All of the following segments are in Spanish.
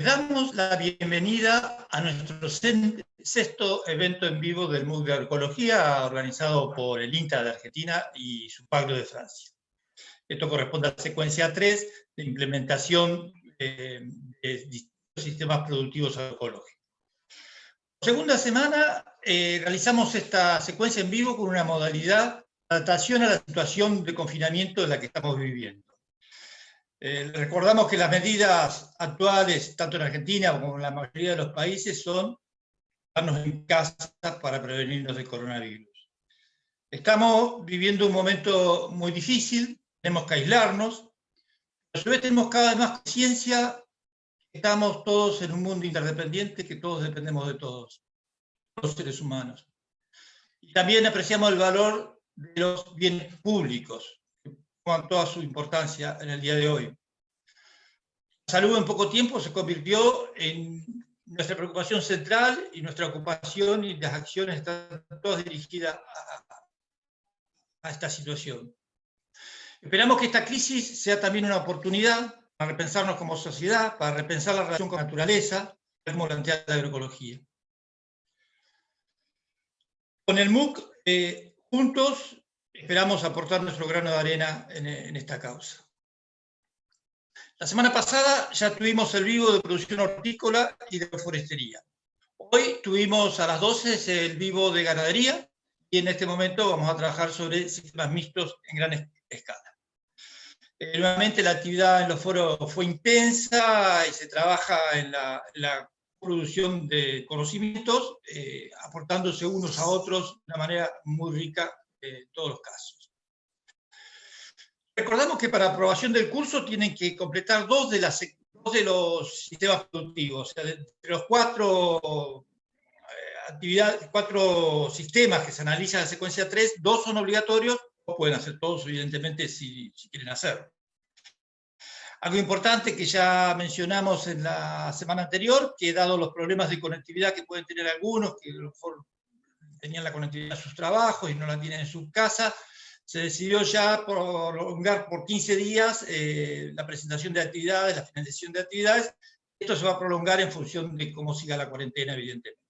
Damos la bienvenida a nuestro sexto evento en vivo del MOOC de Agroecología, organizado por el INTA de Argentina y SUPAGRO de Francia. Esto corresponde a la secuencia 3 de implementación de distintos sistemas productivos agroecológicos. Segunda semana realizamos esta secuencia en vivo con una modalidad de adaptación a la situación de confinamiento en la que estamos viviendo. Recordamos que las medidas actuales, tanto en Argentina como en la mayoría de los países, son quedarnos en casa para prevenirnos del coronavirus. Estamos viviendo un momento muy difícil, tenemos que aislarnos, pero a su vez tenemos cada vez más conciencia que estamos todos en un mundo interdependiente, que todos dependemos de todos, los seres humanos. Y también apreciamos el valor de los bienes públicos, que toman toda su importancia en el día de hoy. La salud en poco tiempo se convirtió en nuestra preocupación central y nuestra ocupación y las acciones están todas dirigidas a esta situación. Esperamos que esta crisis sea también una oportunidad para repensarnos como sociedad, para repensar la relación con la naturaleza, como plantea la agroecología. Con el MOOC, juntos, esperamos aportar nuestro grano de arena en esta causa. La semana pasada ya tuvimos el vivo de producción hortícola y de forestería. Hoy tuvimos a las 12 el vivo de ganadería y en este momento vamos a trabajar sobre sistemas mixtos en gran escala. Nuevamente la actividad en los foros fue intensa y se trabaja en la producción de conocimientos, aportándose unos a otros de una manera muy rica en todos los casos. Recordamos que para aprobación del curso tienen que completar dos de los sistemas productivos. O sea, de los cuatro sistemas que se analizan en la secuencia 3, 2 son obligatorios, o pueden hacer todos, evidentemente, si quieren hacerlo. Algo importante que ya mencionamos en la semana anterior, que dado los problemas de conectividad que pueden tener algunos, que a lo mejor tenían la conectividad en sus trabajos y no la tienen en su casa, se decidió ya prolongar por 15 días la presentación de actividades, la finalización de actividades. Esto se va a prolongar en función de cómo siga la cuarentena, evidentemente.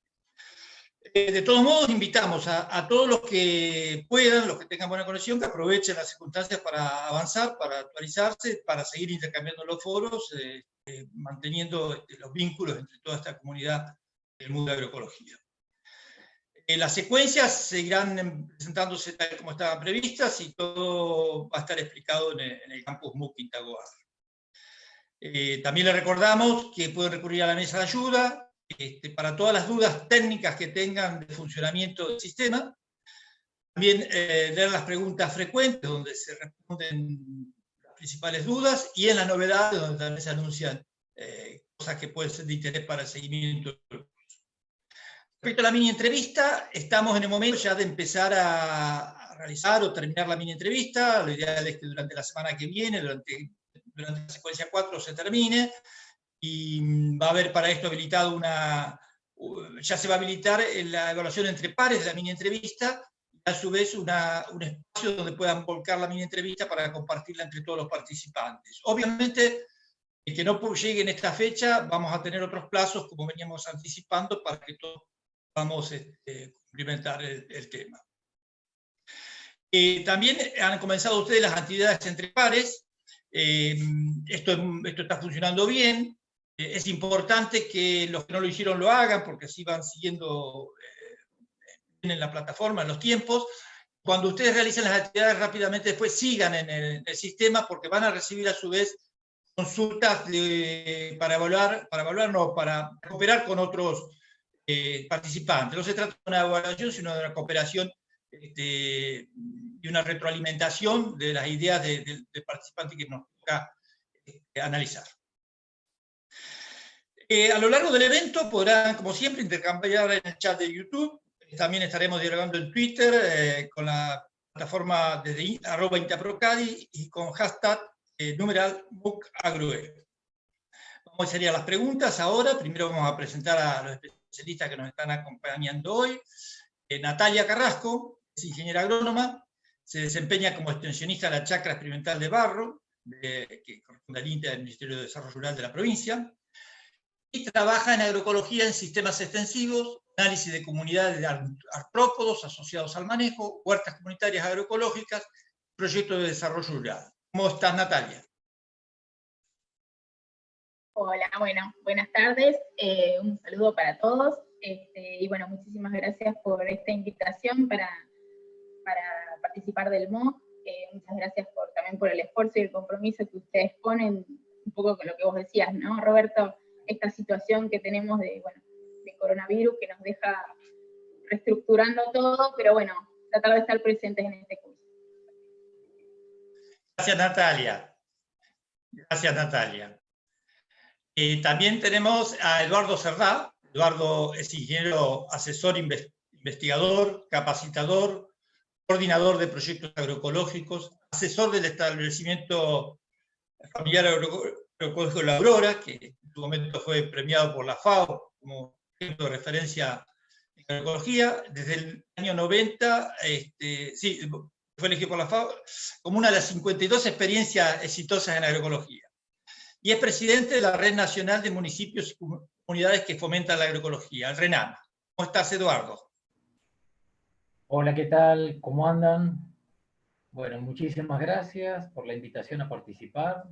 De todos modos, invitamos a todos los que puedan, los que tengan buena conexión, que aprovechen las circunstancias para avanzar, para actualizarse, para seguir intercambiando los foros, manteniendo los vínculos entre toda esta comunidad del mundo de agroecología. Las secuencias seguirán presentándose tal como estaban previstas y todo va a estar explicado en el campus MOOC Quintagoar. También les recordamos que pueden recurrir a la mesa de ayuda para todas las dudas técnicas que tengan de funcionamiento del sistema. También leer las preguntas frecuentes donde se responden las principales dudas y en las novedades donde también se anuncian cosas que pueden ser de interés para el seguimiento. Respecto a la mini entrevista, estamos en el momento ya de empezar a realizar o terminar la mini entrevista. Lo ideal es que durante la semana que viene, durante la secuencia 4, se termine. Y va a haber para esto habilitado ya se va a habilitar la evaluación entre pares de la mini entrevista, y a su vez un espacio donde puedan volcar la mini entrevista para compartirla entre todos los participantes. Obviamente, el que no llegue en esta fecha, vamos a tener otros plazos, como veníamos anticipando, para que todos podamos cumplimentar el tema. También han comenzado ustedes las actividades entre pares. Esto está funcionando bien. Es importante que los que no lo hicieron lo hagan, porque así van siguiendo en la plataforma, en los tiempos. Cuando ustedes realicen las actividades rápidamente después sigan en el sistema, porque van a recibir a su vez consultas para cooperar con otros participantes. No se trata de una evaluación, sino de una cooperación y una retroalimentación de las ideas del participante que nos toca analizar. A lo largo del evento podrán, como siempre, intercambiar en el chat de YouTube. También estaremos dialogando en Twitter con la plataforma desde @IntaProcadi y con hashtag numeral MOOCAgroe. Vamos a ir a las preguntas ahora. Primero vamos a presentar a los especialistas que nos están acompañando hoy. Natalia Carrasco es ingeniera agrónoma, se desempeña como extensionista de la Chacra Experimental de Barro, que corresponde al INTA del Ministerio de Desarrollo Rural de la provincia. y trabaja en agroecología en sistemas extensivos, análisis de comunidades de artrópodos asociados al manejo, huertas comunitarias agroecológicas, proyectos de desarrollo rural. ¿Cómo estás, Natalia? Hola, bueno, buenas tardes, un saludo para todos, y bueno, muchísimas gracias por esta invitación para participar del MOOC, muchas gracias también por el esfuerzo y el compromiso que ustedes ponen, un poco con lo que vos decías, ¿no, Roberto? Esta situación que tenemos de coronavirus que nos deja reestructurando todo, pero bueno, tratar de estar presentes en este curso. Gracias, Natalia. Gracias, Natalia. También tenemos a Eduardo Cerdá. Eduardo es ingeniero asesor, investigador, capacitador, coordinador de proyectos agroecológicos, asesor del establecimiento familiar agroecológico La Aurora, que en su momento fue premiado por la FAO como ejemplo de referencia en agroecología. Desde el año 90, sí, fue elegido por la FAO como una de las 52 experiencias exitosas en agroecología. Y es presidente de la Red Nacional de Municipios y Comunidades que Fomentan la Agroecología, el RENAMA. ¿Cómo estás, Eduardo? Hola, ¿qué tal? ¿Cómo andan? Bueno, muchísimas gracias por la invitación a participar.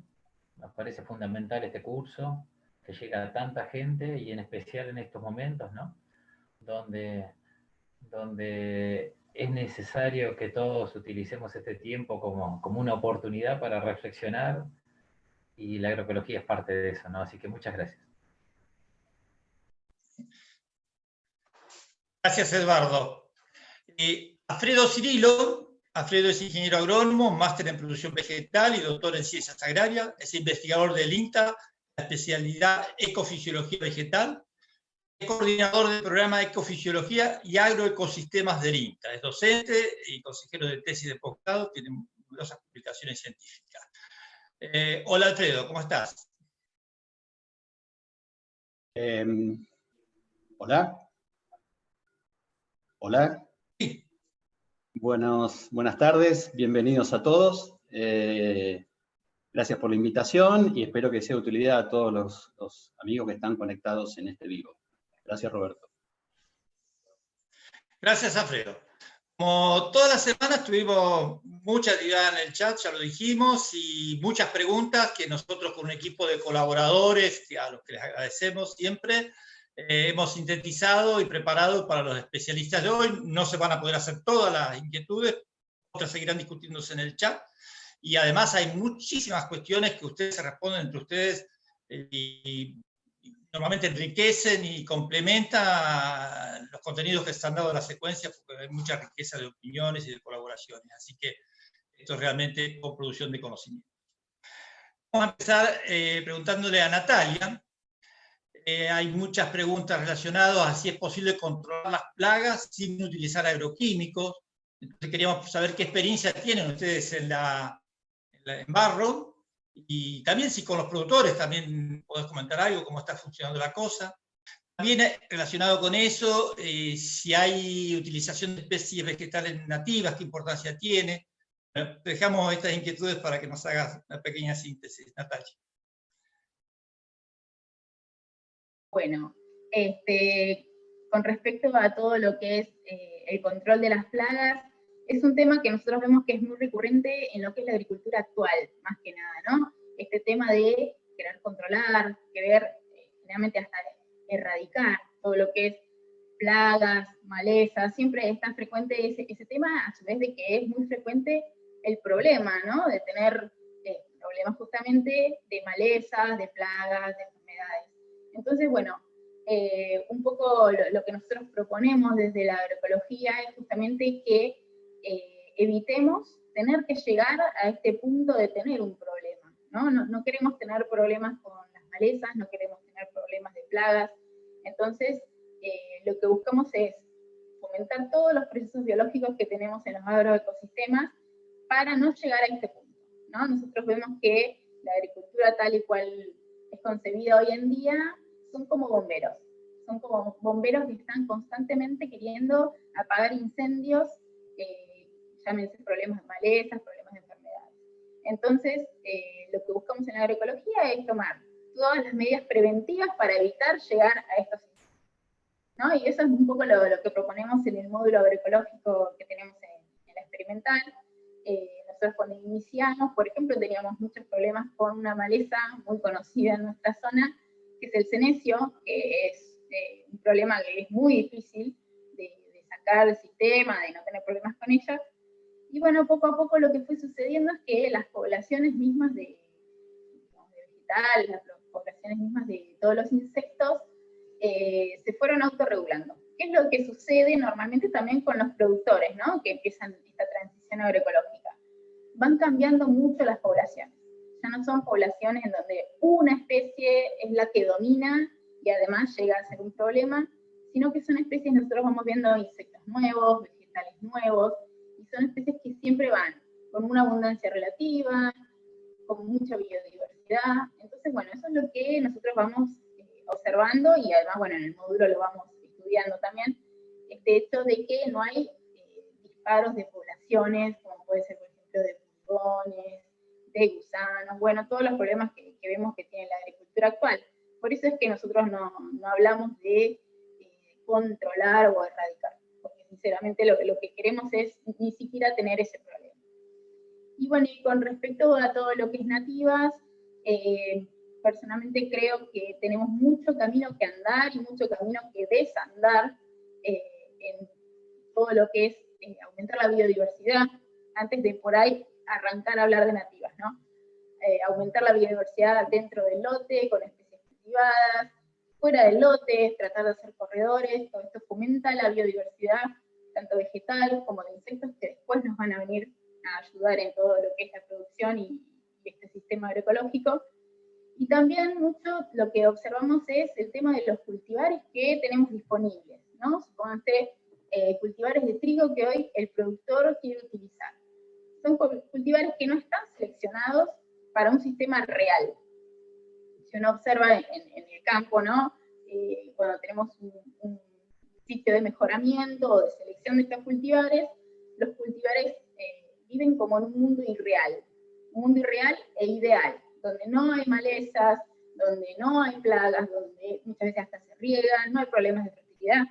Nos parece fundamental este curso, que llega a tanta gente y en especial en estos momentos, ¿no? Donde es necesario que todos utilicemos este tiempo como una oportunidad para reflexionar, y la agroecología es parte de eso, ¿no? Así que muchas gracias. Gracias, Eduardo. Alfredo Cirilo. Alfredo es ingeniero agrónomo, máster en producción vegetal y doctor en ciencias agrarias. Es investigador del INTA, la especialidad Ecofisiología Vegetal. Es coordinador del programa de Ecofisiología y Agroecosistemas del INTA. Es docente y consejero de tesis de posgrado. Tiene numerosas publicaciones científicas. Hola, Alfredo, ¿cómo estás? Hola. Hola. Sí. Buenas tardes, bienvenidos a todos. Gracias por la invitación y espero que sea de utilidad a todos los amigos que están conectados en este vivo. Gracias, Roberto. Gracias, Alfredo. Como todas las semanas tuvimos mucha actividad en el chat, ya lo dijimos, y muchas preguntas que nosotros con un equipo de colaboradores, a los que les agradecemos siempre, hemos sintetizado y preparado para los especialistas de hoy. No se van a poder hacer todas las inquietudes, otras seguirán discutiéndose en el chat, y además hay muchísimas cuestiones que ustedes se responden entre ustedes y normalmente enriquecen y complementan los contenidos que se han dado en la secuencia, porque hay mucha riqueza de opiniones y de colaboraciones. Así que esto es realmente coproducción de conocimiento. Vamos a empezar preguntándole a Natalia. Hay muchas preguntas relacionadas a si es posible controlar las plagas sin utilizar agroquímicos. Entonces queríamos saber qué experiencia tienen ustedes en barro, y también si con los productores también podés comentar algo, cómo está funcionando la cosa. También relacionado con eso, si hay utilización de especies vegetales nativas, qué importancia tiene. Dejamos estas inquietudes para que nos hagas una pequeña síntesis, Natalia. Bueno, con respecto a todo lo que es el control de las plagas, es un tema que nosotros vemos que es muy recurrente en lo que es la agricultura actual, más que nada, ¿no? Este tema de querer controlar, querer generalmente hasta erradicar todo lo que es plagas, malezas, siempre es tan frecuente ese tema, a su vez de que es muy frecuente el problema, ¿no? De tener problemas justamente de malezas, de plagas, de enfermedades. Entonces, bueno, un poco lo que nosotros proponemos desde la agroecología es justamente que evitemos tener que llegar a este punto de tener un problema, ¿no? No queremos tener problemas con las malezas, no queremos tener problemas de plagas. Entonces, lo que buscamos es fomentar todos los procesos biológicos que tenemos en los agroecosistemas para no llegar a este punto, ¿no? Nosotros vemos que la agricultura tal y cual es concebida hoy en día son como bomberos que están constantemente queriendo apagar incendios, llámense problemas de malezas, problemas de enfermedades. Entonces, lo que buscamos en la agroecología es tomar todas las medidas preventivas para evitar llegar a estos insectos, ¿no? Y eso es un poco lo que proponemos en el módulo agroecológico que tenemos en la experimental. Nosotros cuando iniciamos, por ejemplo, teníamos muchos problemas con una maleza muy conocida en nuestra zona, que es el senecio, que es un problema que es muy difícil de sacar del sistema, de no tener problemas con ella. Y bueno, poco a poco lo que fue sucediendo es que las poblaciones mismas de vegetales, las poblaciones mismas de todos los insectos, se fueron autorregulando. ¿Qué es lo que sucede normalmente también con los productores, ¿no? Que empiezan esta transición agroecológica? Van cambiando mucho las poblaciones. Ya no son poblaciones en donde una especie es la que domina y además llega a ser un problema, sino que son especies, nosotros vamos viendo insectos nuevos, vegetales nuevos, y son especies que siempre van con una abundancia relativa, con mucha biodiversidad. Entonces, bueno, eso es lo que nosotros vamos observando, y además, bueno, en el módulo lo vamos estudiando también, este hecho de que no hay disparos de poblaciones, como puede ser, por ejemplo, de pulgones, de gusanos, bueno, todos los problemas que vemos que tiene la agricultura actual. Por eso es que nosotros no hablamos de controlar o erradicar, porque sinceramente lo que queremos es ni siquiera tener ese problema. Y bueno, y con respecto a todo lo que es nativas, personalmente creo que tenemos mucho camino que andar y mucho camino que desandar en todo lo que es aumentar la biodiversidad, antes de por ahí arrancar a hablar de nativas, ¿no? Aumentar la biodiversidad dentro del lote, con especies cultivadas, fuera del lote, tratar de hacer corredores, todo esto fomenta la biodiversidad, tanto vegetal como de insectos, que después nos van a venir a ayudar en todo lo que es la producción y este sistema agroecológico. Y también mucho lo que observamos es el tema de los cultivares que tenemos disponibles, ¿no? Supónganse cultivares de trigo que hoy el productor quiere utilizar. Son cultivares que no están seleccionados para un sistema real. Si uno observa en el campo, ¿no? Cuando tenemos un sitio de mejoramiento o de selección de estos cultivares, los cultivares viven como en un mundo irreal e ideal, donde no hay malezas, donde no hay plagas, donde muchas veces hasta se riegan, no hay problemas de fertilidad.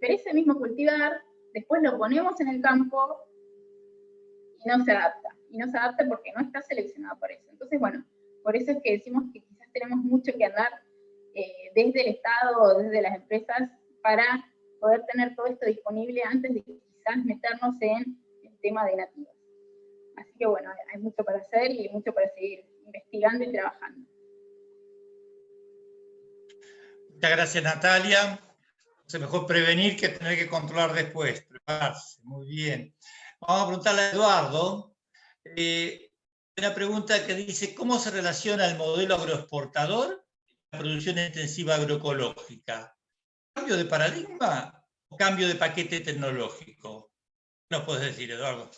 Pero ese mismo cultivar, después lo ponemos en el campo y no se adapta porque no está seleccionado para eso. Entonces, bueno, por eso es que decimos que quizás tenemos mucho que andar desde el Estado o desde las empresas para poder tener todo esto disponible antes de quizás meternos en el tema de nativas. Así que bueno, hay mucho para hacer y mucho para seguir investigando y trabajando. Muchas gracias, Natalia. Es mejor prevenir que tener que controlar después, prepararse. Muy bien. Vamos a preguntarle a Eduardo. Una pregunta que dice, ¿cómo se relaciona el modelo agroexportador y la producción intensiva agroecológica? ¿Cambio de paradigma o cambio de paquete tecnológico? ¿Qué nos puedes decir, Eduardo?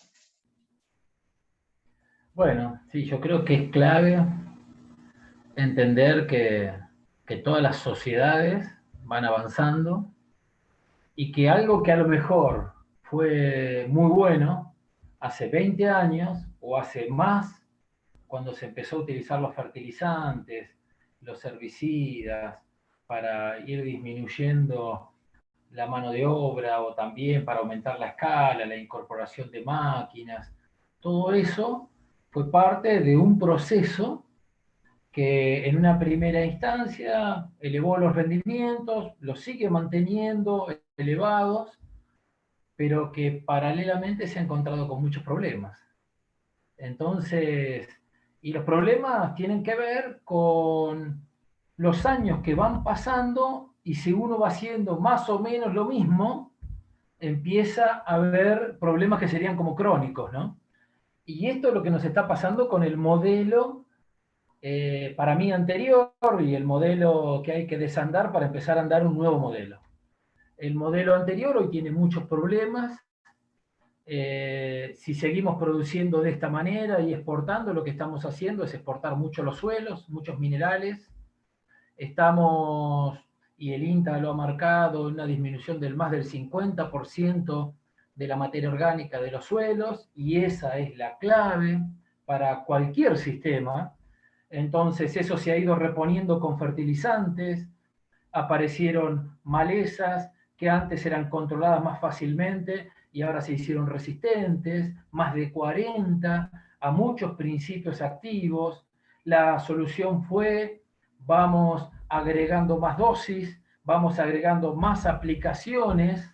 Bueno, sí, yo creo que es clave entender que todas las sociedades van avanzando y que algo que a lo mejor fue muy bueno hace 20 años o hace más, cuando se empezó a utilizar los fertilizantes, los herbicidas, para ir disminuyendo la mano de obra o también para aumentar la escala, la incorporación de máquinas, todo eso fue parte de un proceso que en una primera instancia elevó los rendimientos, los sigue manteniendo elevados, pero que paralelamente se ha encontrado con muchos problemas. Entonces, y los problemas tienen que ver con los años que van pasando y si uno va haciendo más o menos lo mismo, empieza a haber problemas que serían como crónicos, ¿no? Y esto es lo que nos está pasando con el modelo, para mí anterior, y el modelo que hay que desandar para empezar a andar un nuevo modelo. El modelo anterior hoy tiene muchos problemas. Si seguimos produciendo de esta manera y exportando, lo que estamos haciendo es exportar mucho los suelos, muchos minerales. Estamos, y el INTA lo ha marcado, una disminución del más del 50% de la materia orgánica de los suelos, y esa es la clave para cualquier sistema. entonces eso se ha ido reponiendo con fertilizantes, aparecieron malezas que antes eran controladas más fácilmente y ahora se hicieron resistentes, más de 40 a muchos principios activos. La solución fue, vamos agregando más dosis, vamos agregando más aplicaciones,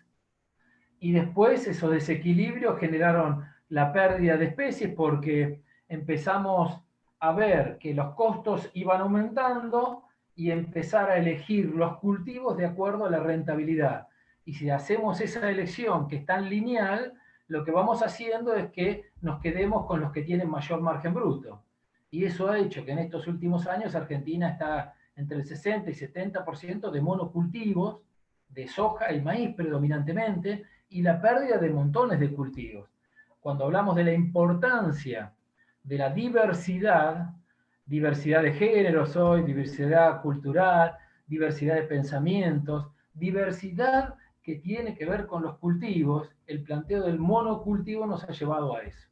y después esos desequilibrios generaron la pérdida de especies porque empezamos a ver que los costos iban aumentando y empezar a elegir los cultivos de acuerdo a la rentabilidad. Y si hacemos esa elección que es tan lineal, lo que vamos haciendo es que nos quedemos con los que tienen mayor margen bruto. Y eso ha hecho que en estos últimos años Argentina está entre el 60 y 70% de monocultivos, de soja y maíz predominantemente, y la pérdida de montones de cultivos. Cuando hablamos de la importancia de la diversidad, diversidad de géneros hoy, diversidad cultural, diversidad de pensamientos, diversidad que tiene que ver con los cultivos, el planteo del monocultivo nos ha llevado a eso.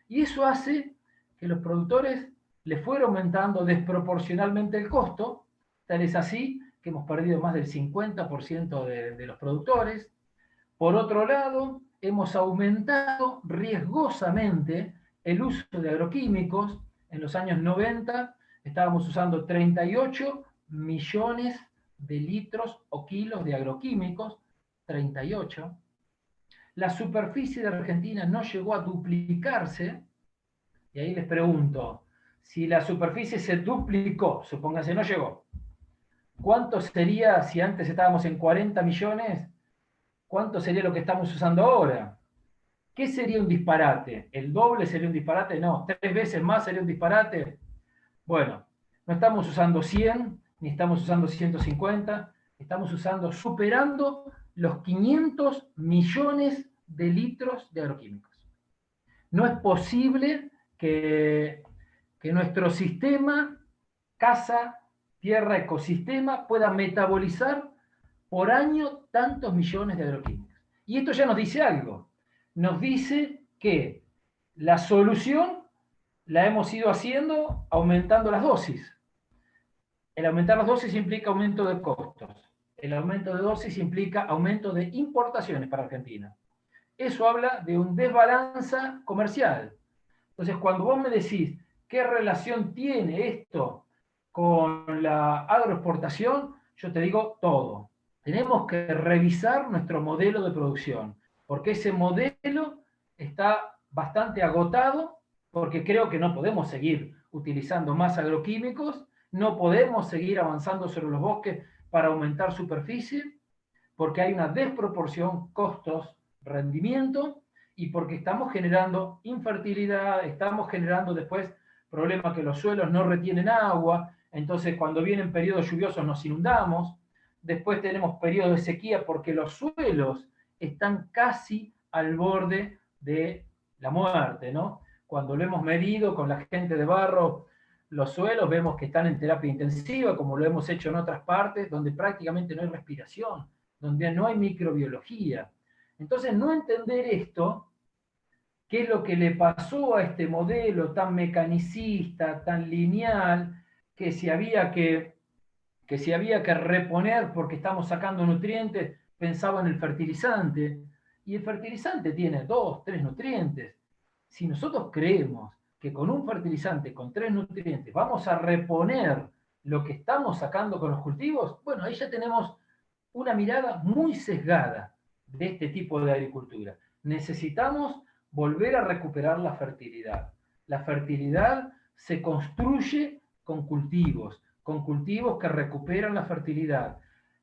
Y eso hace que los productores les fuera aumentando desproporcionalmente el costo, tal es así que hemos perdido más del 50% de los productores. Por otro lado, hemos aumentado riesgosamente el uso de agroquímicos. En los años 90 estábamos usando 38 millones de litros o kilos de agroquímicos, 38. La superficie de Argentina no llegó a duplicarse, y ahí les pregunto, si la superficie se duplicó, supóngase no llegó, ¿cuánto sería si antes estábamos en 40 millones? ¿Cuánto sería lo que estamos usando ahora? ¿Qué sería un disparate? ¿El doble sería un disparate? No. ¿3 veces más sería un disparate? Bueno, no estamos usando 100, ni estamos usando 150, estamos usando, superando los 500 millones de litros de agroquímicos. No es posible que nuestro sistema, casa, tierra, ecosistema, pueda metabolizar por año tantos millones de agroquímicos. Y esto ya nos dice algo. Nos dice que la solución la hemos ido haciendo aumentando las dosis. El aumentar las dosis implica aumento de costos. El aumento de dosis implica aumento de importaciones para Argentina. Eso habla de un desbalanza comercial. Entonces, cuando vos me decís qué relación tiene esto con la agroexportación, yo te digo todo. Tenemos que revisar nuestro modelo de producción, porque ese modelo está bastante agotado, porque creo que no podemos seguir utilizando más agroquímicos, no podemos seguir avanzando sobre los bosques para aumentar superficie, porque hay una desproporción costos-rendimiento y porque estamos generando infertilidad, estamos generando después problemas que los suelos no retienen agua, entonces cuando vienen periodos lluviosos nos inundamos, después tenemos periodos de sequía porque los suelos están casi al borde de la muerte, ¿no? Cuando lo hemos medido con la gente de barro, los suelos, vemos que están en terapia intensiva, como lo hemos hecho en otras partes, donde prácticamente no hay respiración, donde no hay microbiología. Entonces, no entender esto, qué es lo que le pasó a este modelo tan mecanicista, tan lineal, que si había que reponer porque estamos sacando nutrientes, pensaba en el fertilizante, y el fertilizante tiene 2, 3 nutrientes. Si nosotros creemos que con un fertilizante con 3 nutrientes vamos a reponer lo que estamos sacando con los cultivos, bueno, ahí ya tenemos una mirada muy sesgada de este tipo de agricultura. Necesitamos volver a recuperar la fertilidad. La fertilidad se construye con cultivos que recuperan la fertilidad.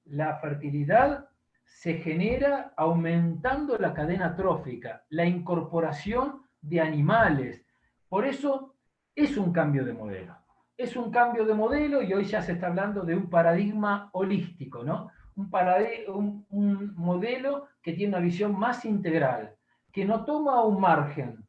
La fertilidad se genera aumentando la cadena trófica, la incorporación de animales. Por eso es un cambio de modelo. Es un cambio de modelo y hoy ya se está hablando de un paradigma holístico, ¿no? Un modelo que tiene una visión más integral, que no toma un margen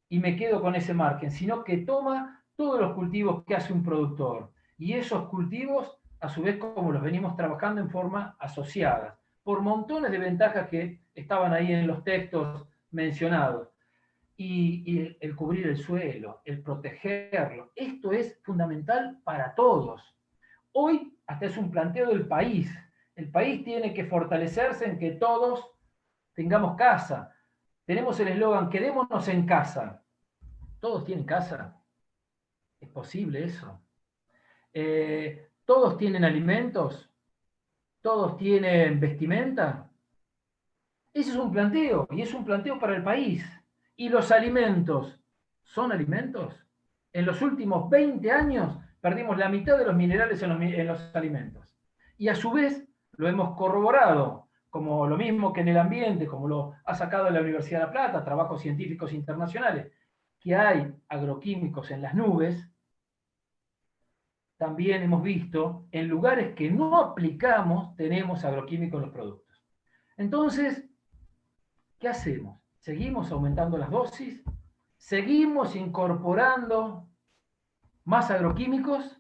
y me quedo con ese margen, sino que toma todos los cultivos que hace un productor. Y esos cultivos, a su vez, como los venimos trabajando en forma asociada, por montones de ventajas que estaban ahí en los textos mencionados. y el cubrir el suelo, el protegerlo. Esto es fundamental para todos. Hoy hasta es un planteo del país. El país tiene que fortalecerse en que todos tengamos casa. Tenemos el eslogan, quedémonos en casa. ¿Todos tienen casa? ¿Es posible eso? ¿Todos tienen alimentos? ¿Todos tienen vestimenta? Ese es un planteo, y es un planteo para el país. ¿Y los alimentos son alimentos? En los últimos 20 años perdimos la mitad de los minerales en los alimentos. Y a su vez lo hemos corroborado, como lo mismo que en el ambiente, como lo ha sacado la Universidad de La Plata, trabajos científicos internacionales, que hay agroquímicos en las nubes. También hemos visto en lugares que no aplicamos, tenemos agroquímicos en los productos. Entonces, ¿qué hacemos? ¿Seguimos aumentando las dosis? ¿Seguimos incorporando más agroquímicos?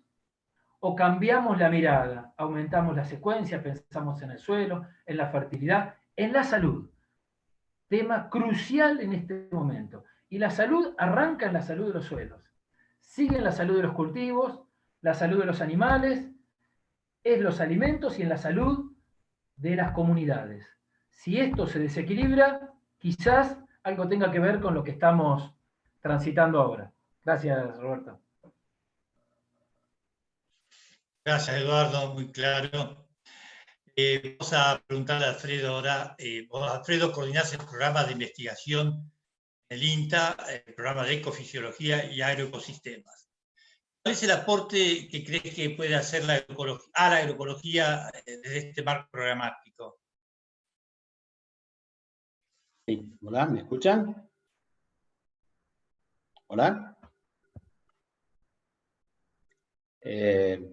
¿O cambiamos la mirada? Aumentamos la secuencia, pensamos en el suelo, en la fertilidad, en la salud. Tema crucial en este momento. Y la salud arranca en la salud de los suelos. Sigue en la salud de los cultivos, la salud de los animales, es los alimentos y en la salud de las comunidades. Si esto se desequilibra, quizás algo tenga que ver con lo que estamos transitando ahora. Gracias, Roberto. Gracias, Eduardo, muy claro. Vamos a preguntarle a Alfredo ahora. Vos, Alfredo, coordinás el programa de investigación del INTA, el programa de ecofisiología y agroecosistemas. ¿Cuál es el aporte que crees que puede hacer la agroecología desde este marco programático? Sí. Hola, ¿me escuchan? Hola.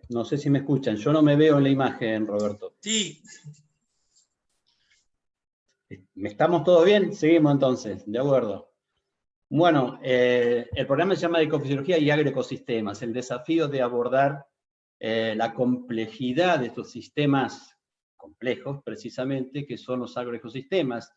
No sé si me escuchan, yo no me veo en la imagen, Roberto. Sí. ¿Estamos todos bien? Seguimos entonces, de acuerdo. Bueno, el programa se llama Ecofisiología y Agroecosistemas, el desafío de abordar la complejidad de estos sistemas complejos, precisamente, que son los agroecosistemas,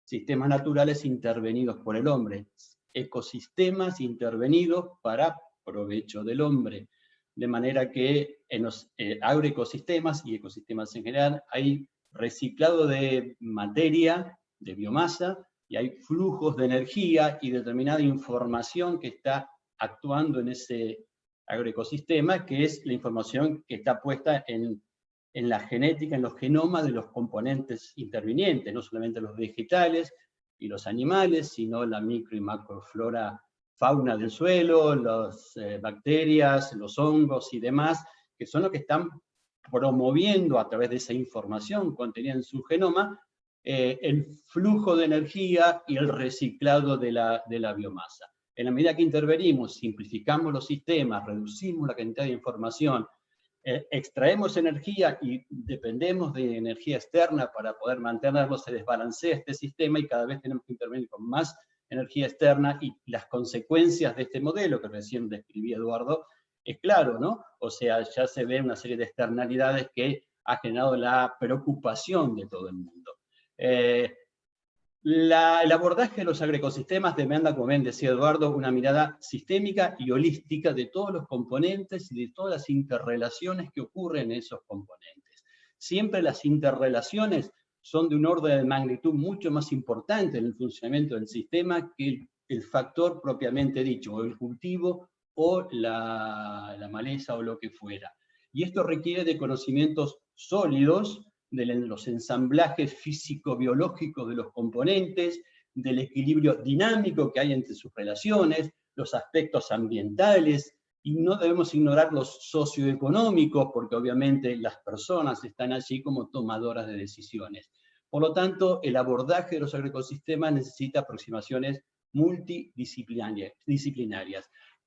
sistemas naturales intervenidos por el hombre, ecosistemas intervenidos para provecho del hombre. De manera que en los agroecosistemas y ecosistemas en general hay reciclado de materia, de biomasa, y hay flujos de energía y determinada información que está actuando en ese agroecosistema, que es la información que está puesta en la genética, en los genomas de los componentes intervinientes, no solamente los vegetales y los animales, sino la micro y macroflora fauna del suelo, las bacterias, los hongos y demás, que son los que están promoviendo a través de esa información contenida en su genoma el flujo de energía y el reciclado de la biomasa. En la medida que intervenimos, simplificamos los sistemas, reducimos la cantidad de información, extraemos energía y dependemos de energía externa para poder mantenerlo, se desbalancea este sistema y cada vez tenemos que intervenir con más energía externa, y las consecuencias de este modelo que recién describía Eduardo, es claro, ¿no? O sea, ya se ve una serie de externalidades que ha generado la preocupación de todo el mundo. El abordaje de los agroecosistemas demanda, como bien decía Eduardo, una mirada sistémica y holística de todos los componentes y de todas las interrelaciones que ocurren en esos componentes. Siempre las interrelaciones son de un orden de magnitud mucho más importante en el funcionamiento del sistema que el factor propiamente dicho, o el cultivo o la maleza o lo que fuera. Y esto requiere de conocimientos sólidos de los ensamblajes físico-biológicos de los componentes, del equilibrio dinámico que hay entre sus relaciones, los aspectos ambientales, y no debemos ignorar los socioeconómicos, porque obviamente las personas están allí como tomadoras de decisiones. Por lo tanto, el abordaje de los agroecosistemas necesita aproximaciones multidisciplinarias,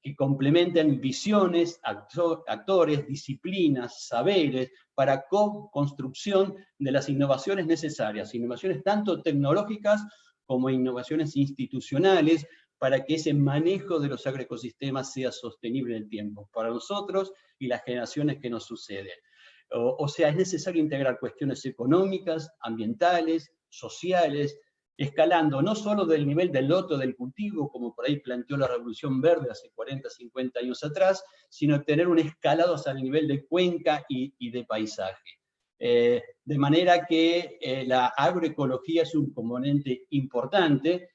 que complementen visiones, actores, disciplinas, saberes, para co-construcción de las innovaciones necesarias, innovaciones tanto tecnológicas como innovaciones institucionales, para que ese manejo de los agroecosistemas sea sostenible en el tiempo, para nosotros y las generaciones que nos suceden. O sea, es necesario integrar cuestiones económicas, ambientales, sociales, escalando no solo del nivel del loto del cultivo, como por ahí planteó la Revolución Verde hace 40, 50 años atrás, sino tener un escalado hasta el nivel de cuenca y de paisaje. De manera que la agroecología es un componente importante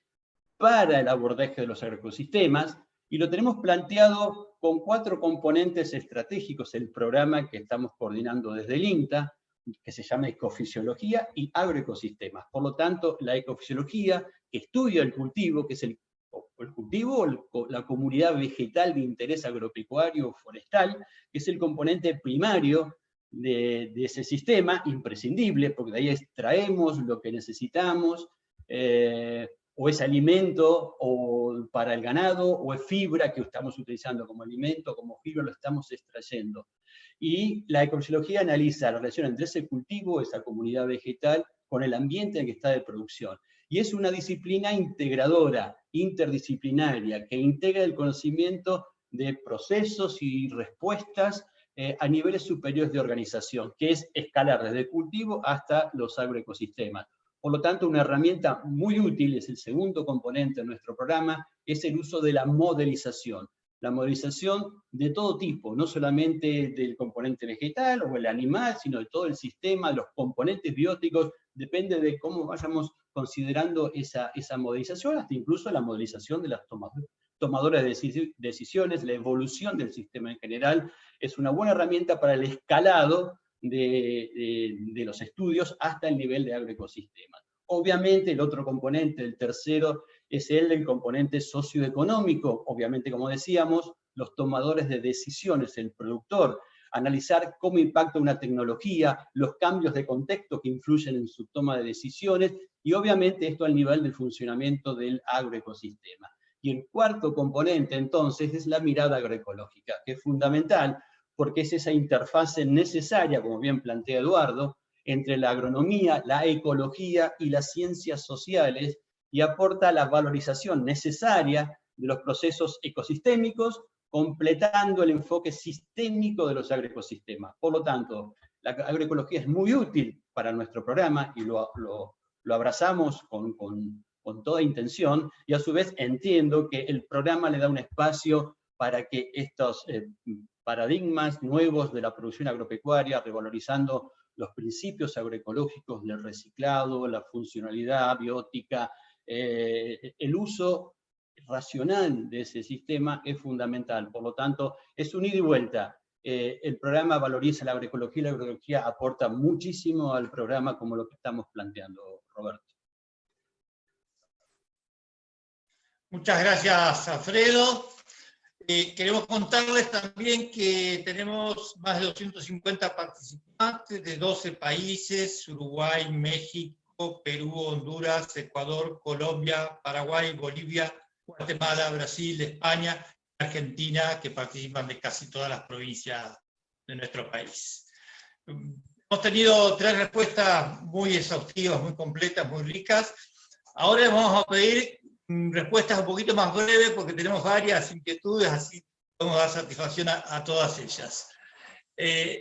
para el abordaje de los agroecosistemas, y lo tenemos planteado con 4 componentes estratégicos, el programa que estamos coordinando desde el INTA, que se llama Ecofisiología y Agroecosistemas. Por lo tanto, la ecofisiología, que estudia el cultivo, que es el cultivo, la comunidad vegetal de interés agropecuario o forestal, que es el componente primario de ese sistema, imprescindible, porque de ahí extraemos lo que necesitamos, o es alimento o para el ganado, o es fibra que estamos utilizando como alimento, como fibra lo estamos extrayendo. Y la ecofisiología analiza la relación entre ese cultivo, esa comunidad vegetal, con el ambiente en que está de producción. Y es una disciplina integradora, interdisciplinaria, que integra el conocimiento de procesos y respuestas a niveles superiores de organización, que es escalar desde el cultivo hasta los agroecosistemas. Por lo tanto, una herramienta muy útil, es el segundo componente de nuestro programa, es el uso de la modelización. La modelización de todo tipo, no solamente del componente vegetal o el animal, sino de todo el sistema, los componentes bióticos, depende de cómo vayamos considerando esa modelización, hasta incluso la modelización de las tomadoras de decisiones, la evolución del sistema en general, es una buena herramienta para el escalado de los estudios hasta el nivel de agroecosistemas. Obviamente el otro componente, el tercero, es el del componente socioeconómico. Obviamente, como decíamos, los tomadores de decisiones, el productor, analizar cómo impacta una tecnología, los cambios de contexto que influyen en su toma de decisiones, y obviamente esto al nivel del funcionamiento del agroecosistema. Y el cuarto componente, entonces, es la mirada agroecológica, que es fundamental, porque es esa interfase necesaria, como bien plantea Eduardo, entre la agronomía, la ecología y las ciencias sociales, y aporta la valorización necesaria de los procesos ecosistémicos, completando el enfoque sistémico de los agroecosistemas. Por lo tanto, la agroecología es muy útil para nuestro programa y lo abrazamos con toda intención, y a su vez entiendo que el programa le da un espacio para que estos paradigmas nuevos de la producción agropecuaria, revalorizando los principios agroecológicos del reciclado, la funcionalidad biótica, el uso racional de ese sistema es fundamental. Por lo tanto, es un ida y vuelta. El programa valoriza la agroecología y la agroecología aporta muchísimo al programa, como lo que estamos planteando, Roberto. Muchas gracias, Alfredo. Queremos contarles también que tenemos más de 250 participantes de 12 países: Uruguay, México, Perú, Honduras, Ecuador, Colombia, Paraguay, Bolivia, Guatemala, Brasil, España, Argentina, que participan de casi todas las provincias de nuestro país. Hemos tenido 3 respuestas muy exhaustivas, muy completas, muy ricas. Ahora les vamos a pedir respuestas un poquito más breves, porque tenemos varias inquietudes, así podemos dar satisfacción a todas ellas.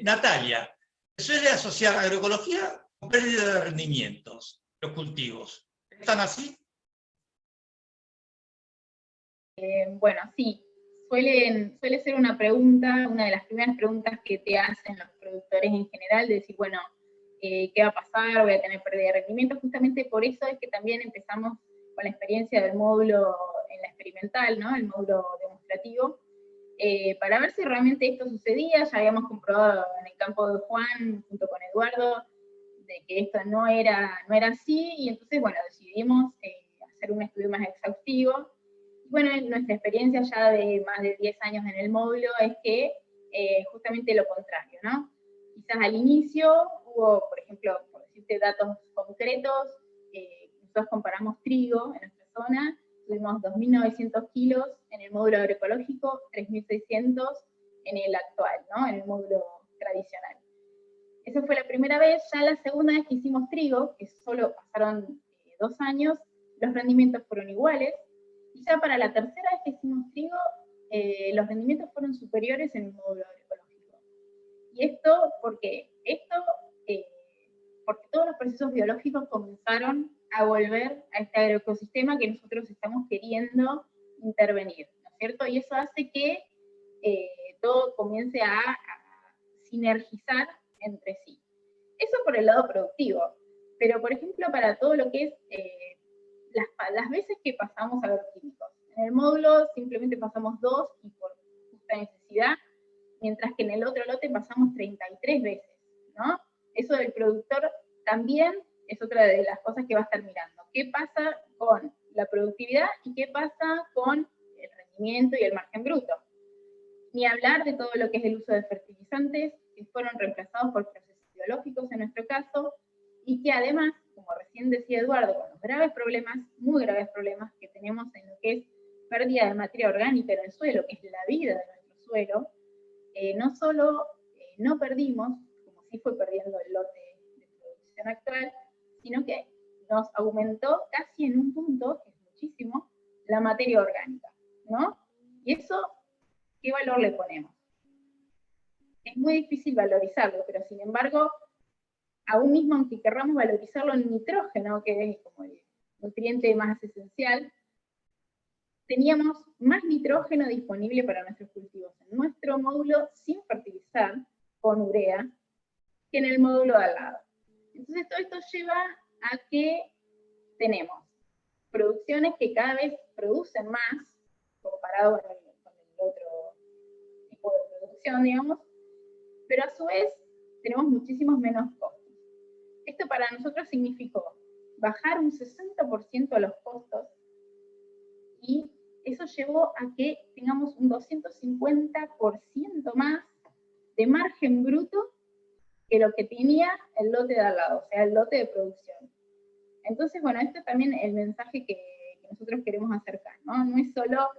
Natalia, ¿se suele asociar agroecología con pérdida de rendimientos, los cultivos? ¿Están así? Bueno, sí, suele ser una pregunta, una de las primeras preguntas que te hacen los productores en general, de decir, bueno, ¿qué va a pasar? ¿Voy a tener pérdida de rendimiento? Justamente por eso es que también empezamos con la experiencia del módulo en la experimental, ¿no? El módulo demostrativo, para ver si realmente esto sucedía. Ya habíamos comprobado en el campo de Juan, junto con Eduardo, de que esto no era así, y entonces, bueno, decidimos hacer un estudio más exhaustivo. Bueno, nuestra experiencia ya de más de 10 años en el módulo es que justamente lo contrario, ¿no? Quizás al inicio hubo, por ejemplo, por decirte datos concretos, nosotros comparamos trigo en nuestra zona, tuvimos 2.900 kilos en el módulo agroecológico, 3.600 en el actual, ¿no? En el módulo tradicional. Esa fue la primera vez. Ya la segunda vez que hicimos trigo, que solo pasaron 2 años, los rendimientos fueron iguales. Y ya para la tercera vez que hicimos trigo, los rendimientos fueron superiores en el módulo agroecológico. Y esto, porque esto porque todos los procesos biológicos comenzaron a volver a este agroecosistema que nosotros estamos queriendo intervenir, ¿no es cierto? Y eso hace que todo comience a sinergizar entre sí. Eso por el lado productivo, pero por ejemplo para todo lo que es las veces que pasamos agroquímicos. En el módulo simplemente pasamos 2 y por justa necesidad, mientras que en el otro lote pasamos 33 veces, ¿no? Eso del productor también es otra de las cosas que va a estar mirando. ¿Qué pasa con la productividad y qué pasa con el rendimiento y el margen bruto? Ni hablar de todo lo que es el uso de fertilizantes, que fueron reemplazados por procesos biológicos en nuestro caso, y que además, como recién decía Eduardo, con los graves problemas, muy graves problemas que tenemos en lo que es pérdida de materia orgánica en el suelo, que es la vida de nuestro suelo, no solo no perdimos, como sí fue perdiendo el lote de producción actual, sino que nos aumentó casi en un punto, que es muchísimo, la materia orgánica, ¿no? Y eso, ¿qué valor le ponemos? Es muy difícil valorizarlo, pero sin embargo, aún mismo aunque querramos valorizarlo en nitrógeno, que es como el nutriente más esencial, teníamos más nitrógeno disponible para nuestros cultivos en nuestro módulo sin fertilizar, con urea, que en el módulo de al lado. Entonces todo esto lleva a que tenemos producciones que cada vez producen más, comparado con el otro tipo de producción, digamos, pero a su vez tenemos muchísimos menos costos. Esto para nosotros significó bajar un 60% los costos, y eso llevó a que tengamos un 250% más de margen bruto que lo que tenía el lote de al lado, o sea, el lote de producción. Entonces, bueno, esto es también el mensaje que nosotros queremos acercar, ¿no? No es solo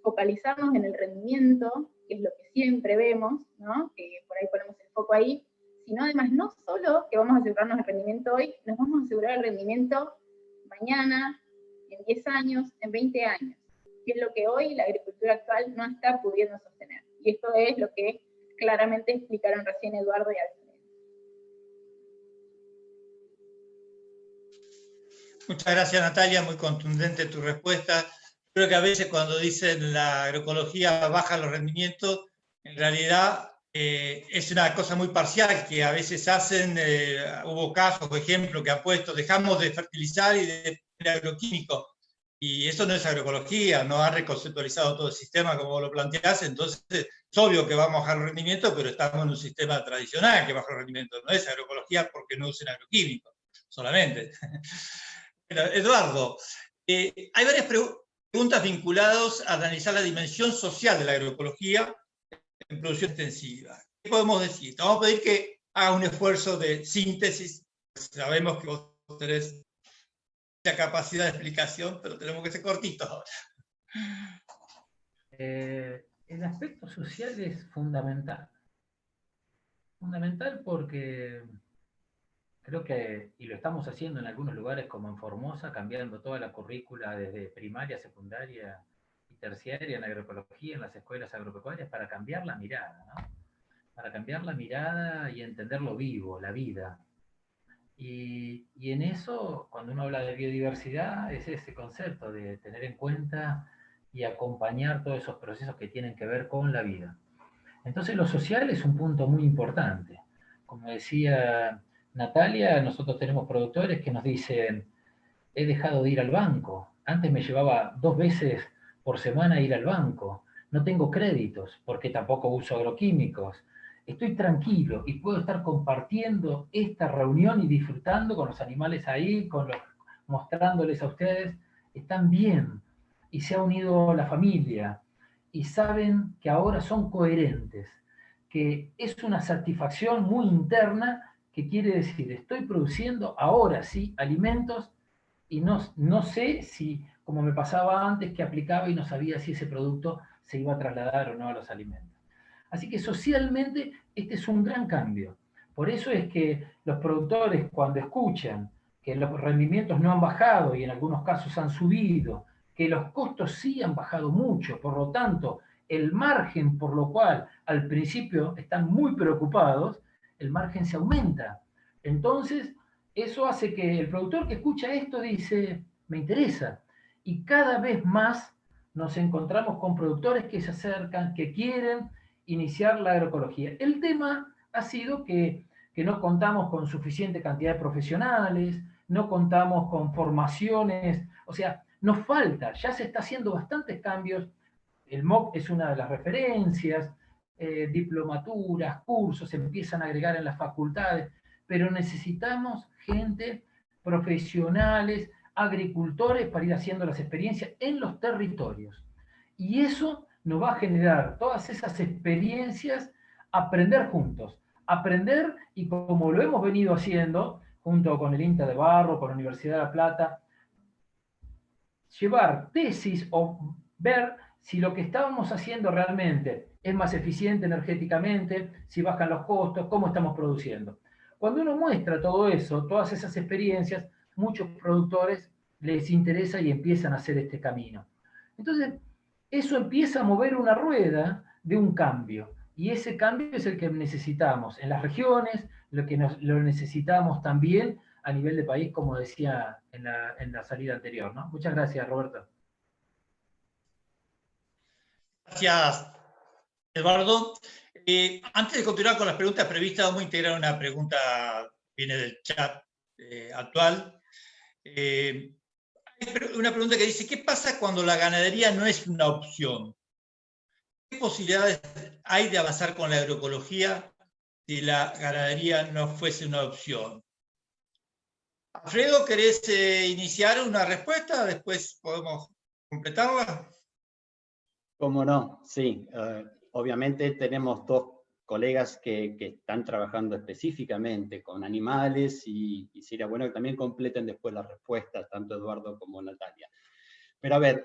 focalizarnos en el rendimiento, que es lo que siempre vemos, ¿no? Que por ahí ponemos el foco ahí, sino además no solo que vamos a asegurarnos el rendimiento hoy, nos vamos a asegurar el rendimiento mañana, en 10 años, en 20 años, que es lo que hoy la agricultura actual no está pudiendo sostener. Y esto es lo que claramente explicaron recién Eduardo y Alfredo. Muchas gracias, Natalia, muy contundente tu respuesta. Creo que a veces cuando dicen la agroecología baja los rendimientos, en realidad es una cosa muy parcial que a veces hacen. Hubo casos, por ejemplo, que han puesto, dejamos de fertilizar y de poner agroquímicos, y eso no es agroecología, no ha reconceptualizado todo el sistema como lo planteas. Entonces es obvio que vamos a bajar los rendimientos, pero estamos en un sistema tradicional que baja los rendimientos, no es agroecología porque no usen agroquímicos solamente. Eduardo, hay varias preguntas vinculadas a analizar la dimensión social de la agroecología en producción extensiva. ¿Qué podemos decir? Te vamos a pedir que hagas un esfuerzo de síntesis. Sabemos que vos tenés mucha capacidad de explicación, pero tenemos que ser cortitos ahora. El aspecto social es fundamental. Fundamental porque creo que, y lo estamos haciendo en algunos lugares como en Formosa, cambiando toda la currícula desde primaria, secundaria y terciaria en agroecología, en las escuelas agropecuarias, para cambiar la mirada, ¿no? Para cambiar la mirada y entender lo vivo, la vida. Y en eso, cuando uno habla de biodiversidad, es ese concepto de tener en cuenta y acompañar todos esos procesos que tienen que ver con la vida. Entonces lo social es un punto muy importante. Como decía Natalia, nosotros tenemos productores que nos dicen, he dejado de ir al banco, antes me llevaba 2 veces por semana a ir al banco, no tengo créditos porque tampoco uso agroquímicos, estoy tranquilo y puedo estar compartiendo esta reunión y disfrutando con los animales ahí, mostrándoles a ustedes, están bien, y se ha unido la familia, y saben que ahora son coherentes, que es una satisfacción muy interna que quiere decir, estoy produciendo ahora sí alimentos y no sé si, como me pasaba antes, que aplicaba y no sabía si ese producto se iba a trasladar o no a los alimentos. Así que socialmente este es un gran cambio. Por eso es que los productores, cuando escuchan que los rendimientos no han bajado y en algunos casos han subido, que los costos sí han bajado mucho, por lo tanto, el margen por lo cual al principio están muy preocupados, el margen se aumenta. Entonces, eso hace que el productor que escucha esto dice, me interesa. Y cada vez más nos encontramos con productores que se acercan, que quieren iniciar la agroecología. El tema ha sido que no contamos con suficiente cantidad de profesionales, no contamos con formaciones, o sea, nos falta, ya se está haciendo bastantes cambios. El MOC es una de las referencias, diplomaturas, cursos se empiezan a agregar en las facultades, pero necesitamos gente, profesionales, agricultores para ir haciendo las experiencias en los territorios. Y eso nos va a generar todas esas experiencias, aprender juntos, aprender y como lo hemos venido haciendo, junto con el INTA de Barro, con la Universidad de La Plata, llevar tesis o ver si lo que estábamos haciendo realmente es más eficiente energéticamente, si bajan los costos, cómo estamos produciendo. Cuando uno muestra todo eso, todas esas experiencias, muchos productores les interesa y empiezan a hacer este camino. Entonces, eso empieza a mover una rueda de un cambio. Y ese cambio es el que necesitamos en las regiones, lo necesitamos también a nivel de país, como decía en la salida anterior, ¿no? Muchas gracias, Roberto. Gracias, Eduardo. Antes de continuar con las preguntas previstas, vamos a integrar una pregunta que viene del chat actual. Hay una pregunta que dice, ¿qué pasa cuando la ganadería no es una opción? ¿Qué posibilidades hay de avanzar con la agroecología si la ganadería no fuese una opción? Alfredo, ¿querés iniciar una respuesta? Después podemos completarla. ¿Cómo no? Sí, obviamente tenemos dos colegas que están trabajando específicamente con animales y sería bueno que también completen después las respuestas, tanto Eduardo como Natalia. Pero a ver,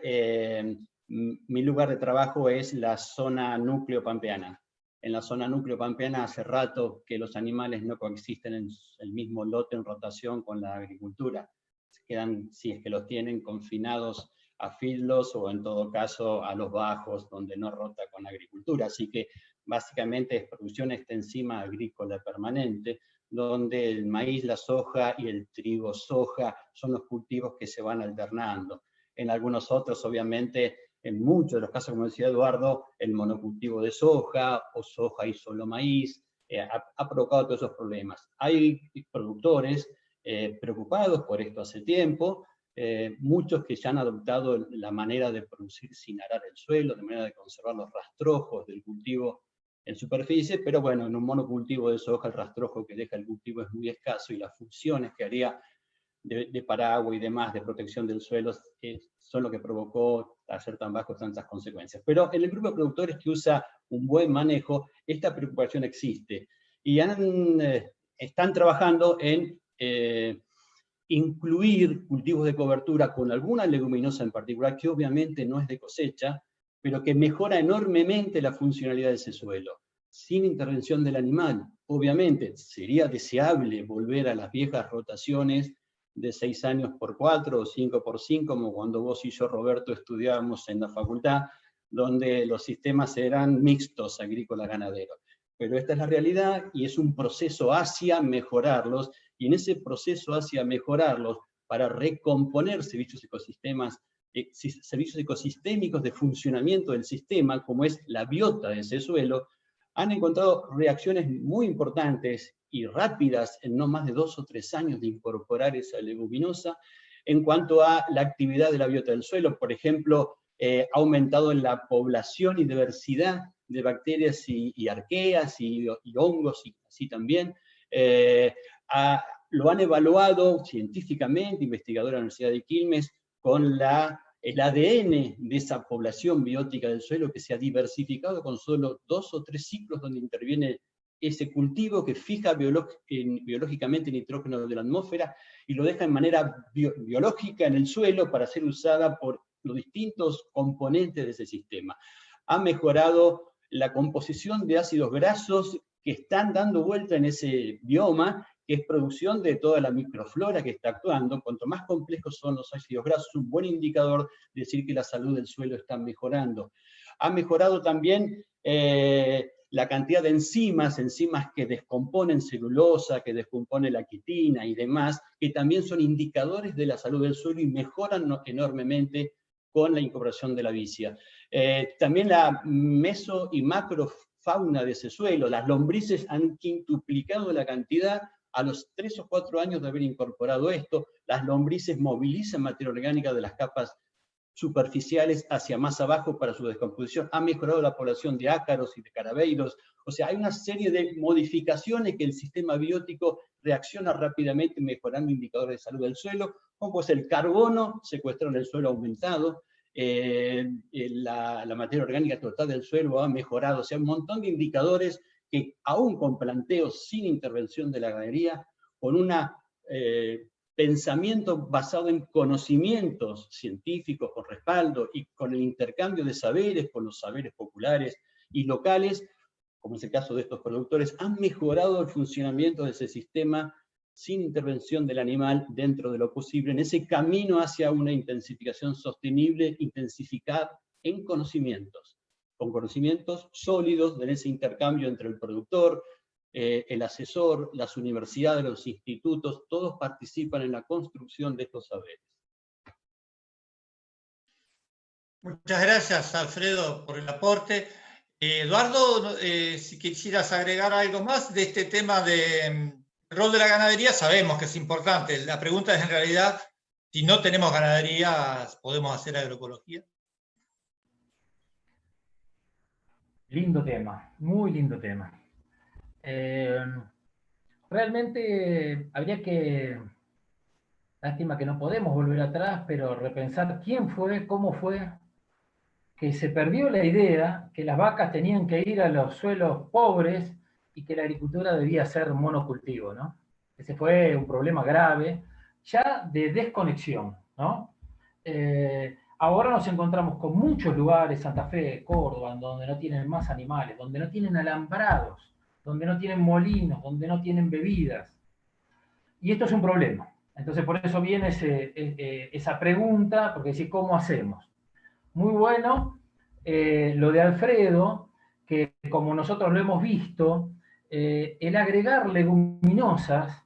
mi lugar de trabajo es la zona núcleo pampeana. En la zona núcleo pampeana hace rato que los animales no coexisten en el mismo lote en rotación con la agricultura. Se quedan, si es que los tienen, confinados a feedlots o en todo caso a los bajos donde no rota con agricultura. Así que básicamente es producción extensiva agrícola permanente, donde el maíz, la soja y el trigo soja son los cultivos que se van alternando. En algunos otros, obviamente, en muchos de los casos, como decía Eduardo, el monocultivo de soja o soja y solo maíz ha provocado todos esos problemas. Hay productores preocupados por esto hace tiempo, muchos que ya han adoptado la manera de producir sin arar el suelo, de manera de conservar los rastrojos del cultivo en superficie, pero bueno, en un monocultivo de soja el rastrojo que deja el cultivo es muy escaso y las funciones que haría de paraguas y demás, de protección del suelo, son lo que provocó hacer tan bajos tantas consecuencias. Pero en el grupo de productores que usa un buen manejo, esta preocupación existe. Y están trabajando en incluir cultivos de cobertura con alguna leguminosa en particular, que obviamente no es de cosecha, pero que mejora enormemente la funcionalidad de ese suelo, sin intervención del animal. Obviamente, sería deseable volver a las viejas rotaciones de 6 años por 4 o 5 por 5, como cuando vos y yo, Roberto, estudiábamos en la facultad, donde los sistemas eran mixtos, agrícola-ganadero. Pero esta es la realidad y es un proceso hacia mejorarlos, y en ese proceso hacia mejorarlos, para recomponer servicios ecosistémicos de funcionamiento del sistema, como es la biota de ese suelo, han encontrado reacciones muy importantes y rápidas en no más de 2 o 3 años de incorporar esa leguminosa en cuanto a la actividad de la biota del suelo. Por ejemplo, ha aumentado en la población y diversidad de bacterias y arqueas y hongos, y así también. Lo han evaluado científicamente, investigadores de la Universidad de Quilmes, con el ADN de esa población biótica del suelo que se ha diversificado con solo 2 o 3 ciclos donde interviene ese cultivo que fija biológicamente el nitrógeno de la atmósfera y lo deja en manera biológica en el suelo para ser usada por los distintos componentes de ese sistema. Ha mejorado la composición de ácidos grasos que están dando vuelta en ese bioma, que es producción de toda la microflora que está actuando. Cuanto más complejos son los ácidos grasos, un buen indicador de decir que la salud del suelo está mejorando. Ha mejorado también la cantidad de enzimas que descomponen celulosa, que descomponen la quitina y demás, que también son indicadores de la salud del suelo y mejoran enormemente con la incorporación de la vicia. También la meso y macrofauna de ese suelo, las lombrices han quintuplicado la cantidad a los 3 o 4 años de haber incorporado esto. Las lombrices movilizan materia orgánica de las capas superficiales hacia más abajo para su descomposición. Ha mejorado la población de ácaros y de carabeiros. O sea, hay una serie de modificaciones que el sistema biótico reacciona rápidamente mejorando indicadores de salud del suelo, como pues el carbono secuestrado en el suelo ha aumentado, la materia orgánica total del suelo ha mejorado. O sea, un montón de indicadores que aún con planteos sin intervención de la ganadería, con una pensamiento basado en conocimientos científicos con respaldo y con el intercambio de saberes con los saberes populares y locales, como es el caso de estos productores, han mejorado el funcionamiento de ese sistema sin intervención del animal dentro de lo posible, en ese camino hacia una intensificación sostenible, intensificar en conocimientos, con conocimientos sólidos en ese intercambio entre el productor, el asesor, las universidades, los institutos, todos participan en la construcción de estos saberes. Muchas gracias, Alfredo, por el aporte. Eduardo, si quisieras agregar algo más de este tema del rol de la ganadería, sabemos que es importante. La pregunta es en realidad, si no tenemos ganadería, ¿podemos hacer agroecología? Lindo tema, muy lindo tema. Realmente habría que, lástima que no podemos volver atrás, pero repensar quién fue, cómo fue, que se perdió la idea que las vacas tenían que ir a los suelos pobres y que la agricultura debía ser monocultivo, ¿no? Ese fue un problema grave, ya de desconexión, ¿no? Ahora nos encontramos con muchos lugares, Santa Fe, Córdoba, donde no tienen más animales, donde no tienen alambrados, donde no tienen molinos, donde no tienen bebidas. Y esto es un problema. Entonces por eso viene esa pregunta, porque decir, ¿cómo hacemos? Muy bueno lo de Alfredo, que como nosotros lo hemos visto, el agregar leguminosas,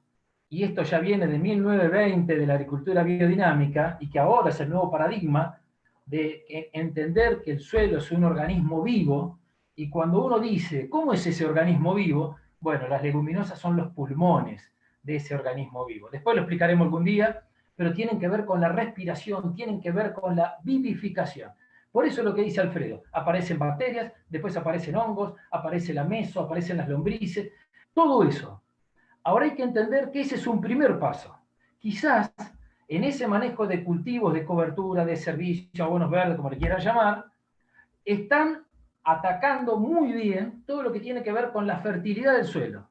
y esto ya viene de 1920 de la agricultura biodinámica, y que ahora es el nuevo paradigma de entender que el suelo es un organismo vivo, y cuando uno dice, ¿cómo es ese organismo vivo? Bueno, las leguminosas son los pulmones de ese organismo vivo. Después lo explicaremos algún día, pero tienen que ver con la respiración, tienen que ver con la vivificación. Por eso lo que dice Alfredo, aparecen bacterias, después aparecen hongos, aparece la meso, aparecen las lombrices, todo eso. Ahora hay que entender que ese es un primer paso. Quizás en ese manejo de cultivos, de cobertura, de servicio, abonos verdes, como le quieran llamar, están atacando muy bien todo lo que tiene que ver con la fertilidad del suelo.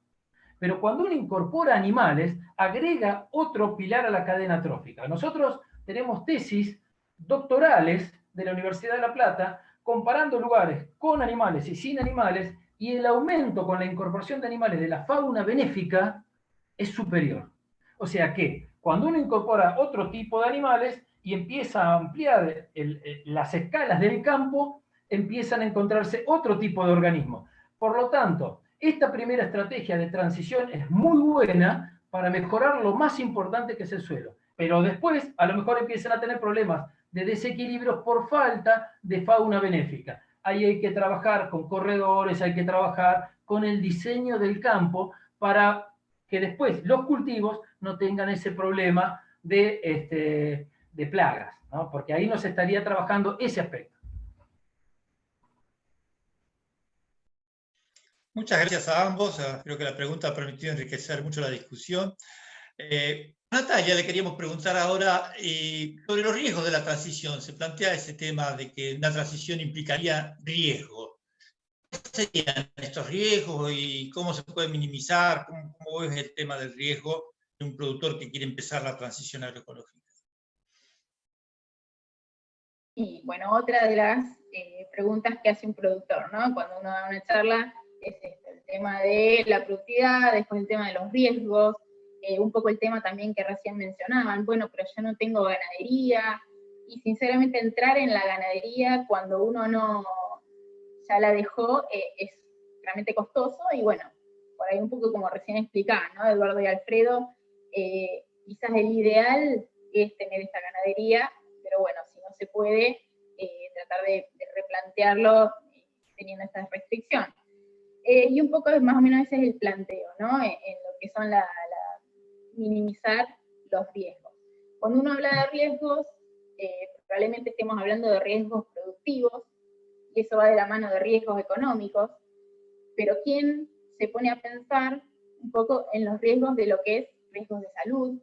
Pero cuando uno incorpora animales, agrega otro pilar a la cadena trófica. Nosotros tenemos tesis doctorales de la Universidad de La Plata comparando lugares con animales y sin animales, y el aumento con la incorporación de animales de la fauna benéfica es superior. O sea que cuando uno incorpora otro tipo de animales y empieza a ampliar las escalas del campo, empiezan a encontrarse otro tipo de organismos. Por lo tanto, esta primera estrategia de transición es muy buena para mejorar lo más importante que es el suelo. Pero después, a lo mejor empiezan a tener problemas de desequilibrios por falta de fauna benéfica. Ahí hay que trabajar con corredores, hay que trabajar con el diseño del campo para que después los cultivos no tengan ese problema de plagas, ¿no? Porque ahí nos estaría trabajando ese aspecto. Muchas gracias a ambos. Creo que la pregunta ha permitido enriquecer mucho la discusión. Natalia, le queríamos preguntar ahora sobre los riesgos de la transición. Se plantea ese tema de que una transición implicaría riesgo. ¿Cuáles serían estos riesgos y cómo se puede minimizar? ¿Cómo ves el tema del riesgo de un productor que quiere empezar la transición agroecológica? Y bueno, otra de las preguntas que hace un productor, ¿no? Cuando uno da una charla, es el tema de la productividad, después el tema de los riesgos, un poco el tema también que recién mencionaban, bueno, pero yo no tengo ganadería, y sinceramente entrar en la ganadería cuando uno no ya la dejó es realmente costoso, y bueno, por ahí un poco como recién explicaba, ¿no? Eduardo y Alfredo, quizás el ideal es tener esta ganadería, pero bueno, si no se puede, tratar de replantearlo teniendo esta restricción. Y un poco más o menos ese es el planteo, ¿no? En lo que son minimizar los riesgos. Cuando uno habla de riesgos, probablemente estemos hablando de riesgos productivos, y eso va de la mano de riesgos económicos, pero ¿quién se pone a pensar un poco en los riesgos de lo que es riesgos de salud,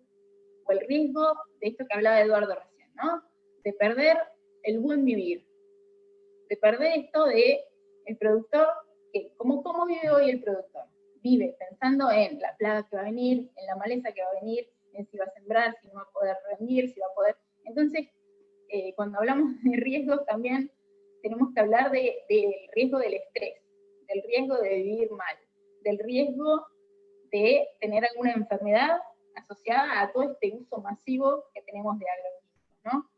o el riesgo de esto que hablaba Eduardo recién, ¿no? De perder el buen vivir, de perder esto de el productor, que ¿cómo vive hoy el productor? Vive pensando en la plaga que va a venir, en la maleza que va a venir, en si va a sembrar, si no va a poder rendir, si va a poder... Entonces, cuando hablamos de riesgos también tenemos que hablar del riesgo del estrés, del riesgo de vivir mal, del riesgo de tener alguna enfermedad asociada a todo este uso masivo que tenemos de agroquímicos, ¿no?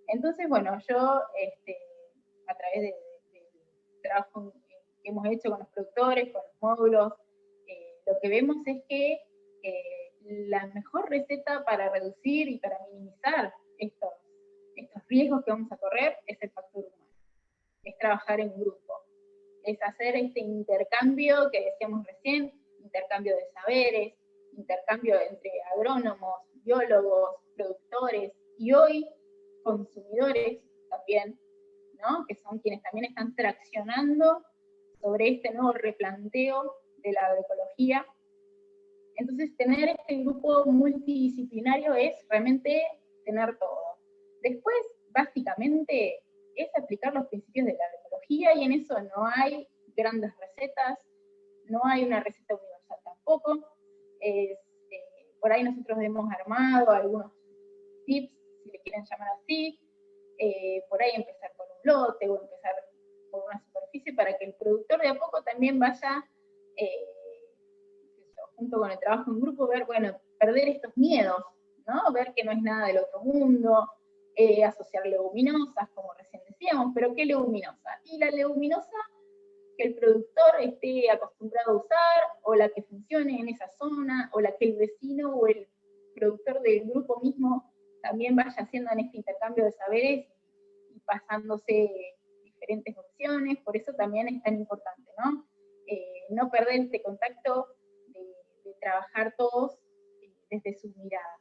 Entonces, bueno, yo, a través del trabajo que hemos hecho con los productores, con los módulos, lo que vemos es que la mejor receta para reducir y para minimizar estos riesgos que vamos a correr es el factor humano, es trabajar en grupo, es hacer este intercambio que decíamos recién, intercambio de saberes, intercambio entre agrónomos, biólogos, productores, y hoy consumidores también, ¿no? Que son quienes también están traccionando sobre este nuevo replanteo de la agroecología. Entonces, tener este grupo multidisciplinario es realmente tener todo. Después, básicamente, es aplicar los principios de la agroecología, y en eso no hay grandes recetas, no hay una receta universal tampoco. Por ahí nosotros hemos armado algunos tips, si le quieren llamar así, por ahí empezar por un lote o empezar por una superficie para que el productor de a poco también vaya, junto con el trabajo en grupo, ver, bueno, perder estos miedos, ¿no? Ver que no es nada del otro mundo, asociar leguminosas, como recién decíamos, pero ¿qué leguminosa? Y la leguminosa que el productor esté acostumbrado a usar, o la que funcione en esa zona, o la que el vecino o el productor del grupo mismo también vaya haciendo en este intercambio de saberes y pasándose diferentes opciones. Por eso también es tan importante, ¿no? No perder este contacto de trabajar todos desde su mirada.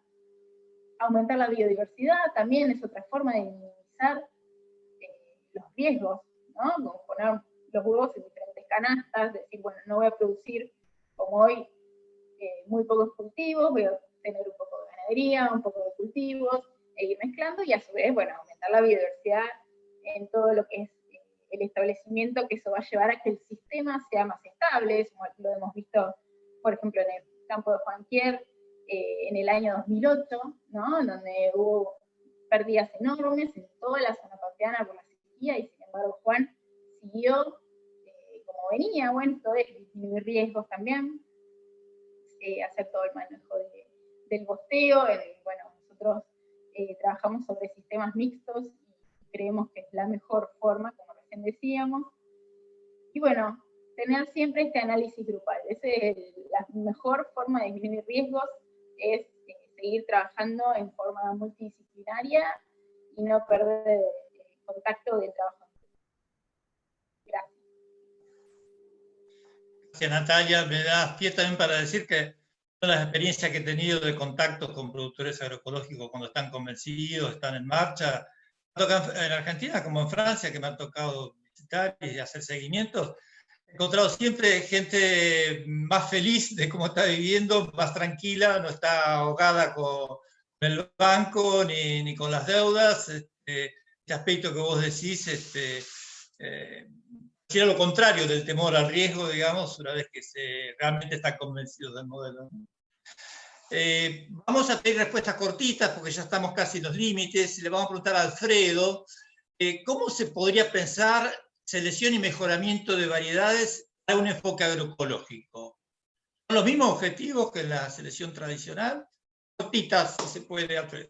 Aumentar la biodiversidad también es otra forma de minimizar los riesgos, ¿no? Como poner los huevos en diferentes canastas, decir, bueno, no voy a producir como hoy muy pocos cultivos, voy a tener un poco de ganadería, un poco de cultivos, e ir mezclando, y a su vez, bueno, aumentar la biodiversidad en todo lo que es el establecimiento, que eso va a llevar a que el sistema sea más estable, como lo hemos visto, por ejemplo, en el campo de Juanquier, en el año 2008, ¿no? Donde hubo pérdidas enormes en toda la zona pampeana por la sequía, y sin embargo Juan siguió como venía, bueno, esto es disminuir riesgos también, hacer todo el manejo del bosteo. Bueno, nosotros trabajamos sobre sistemas mixtos y creemos que es la mejor forma, como recién decíamos. Y bueno, tener siempre este análisis grupal. Esa es la mejor forma de disminuir riesgos, es seguir trabajando en forma multidisciplinaria y no perder el contacto del trabajo. Gracias. Gracias, Natalia. Me das pie también para decir que todas las experiencias que he tenido de contactos con productores agroecológicos cuando están convencidos, están en marcha, tanto en Argentina como en Francia, que me ha tocado visitar y hacer seguimientos, he encontrado siempre gente más feliz de cómo está viviendo, más tranquila, no está ahogada con el banco ni con las deudas. Este aspecto que vos decís, sería lo contrario del temor al riesgo, digamos, una vez que realmente están convencidos del modelo. Vamos a pedir respuestas cortitas porque ya estamos casi en los límites. Le vamos a preguntar a Alfredo, ¿cómo se podría pensar selección y mejoramiento de variedades para un enfoque agroecológico? ¿Son los mismos objetivos que la selección tradicional? Cortitas, si se puede, Alfredo.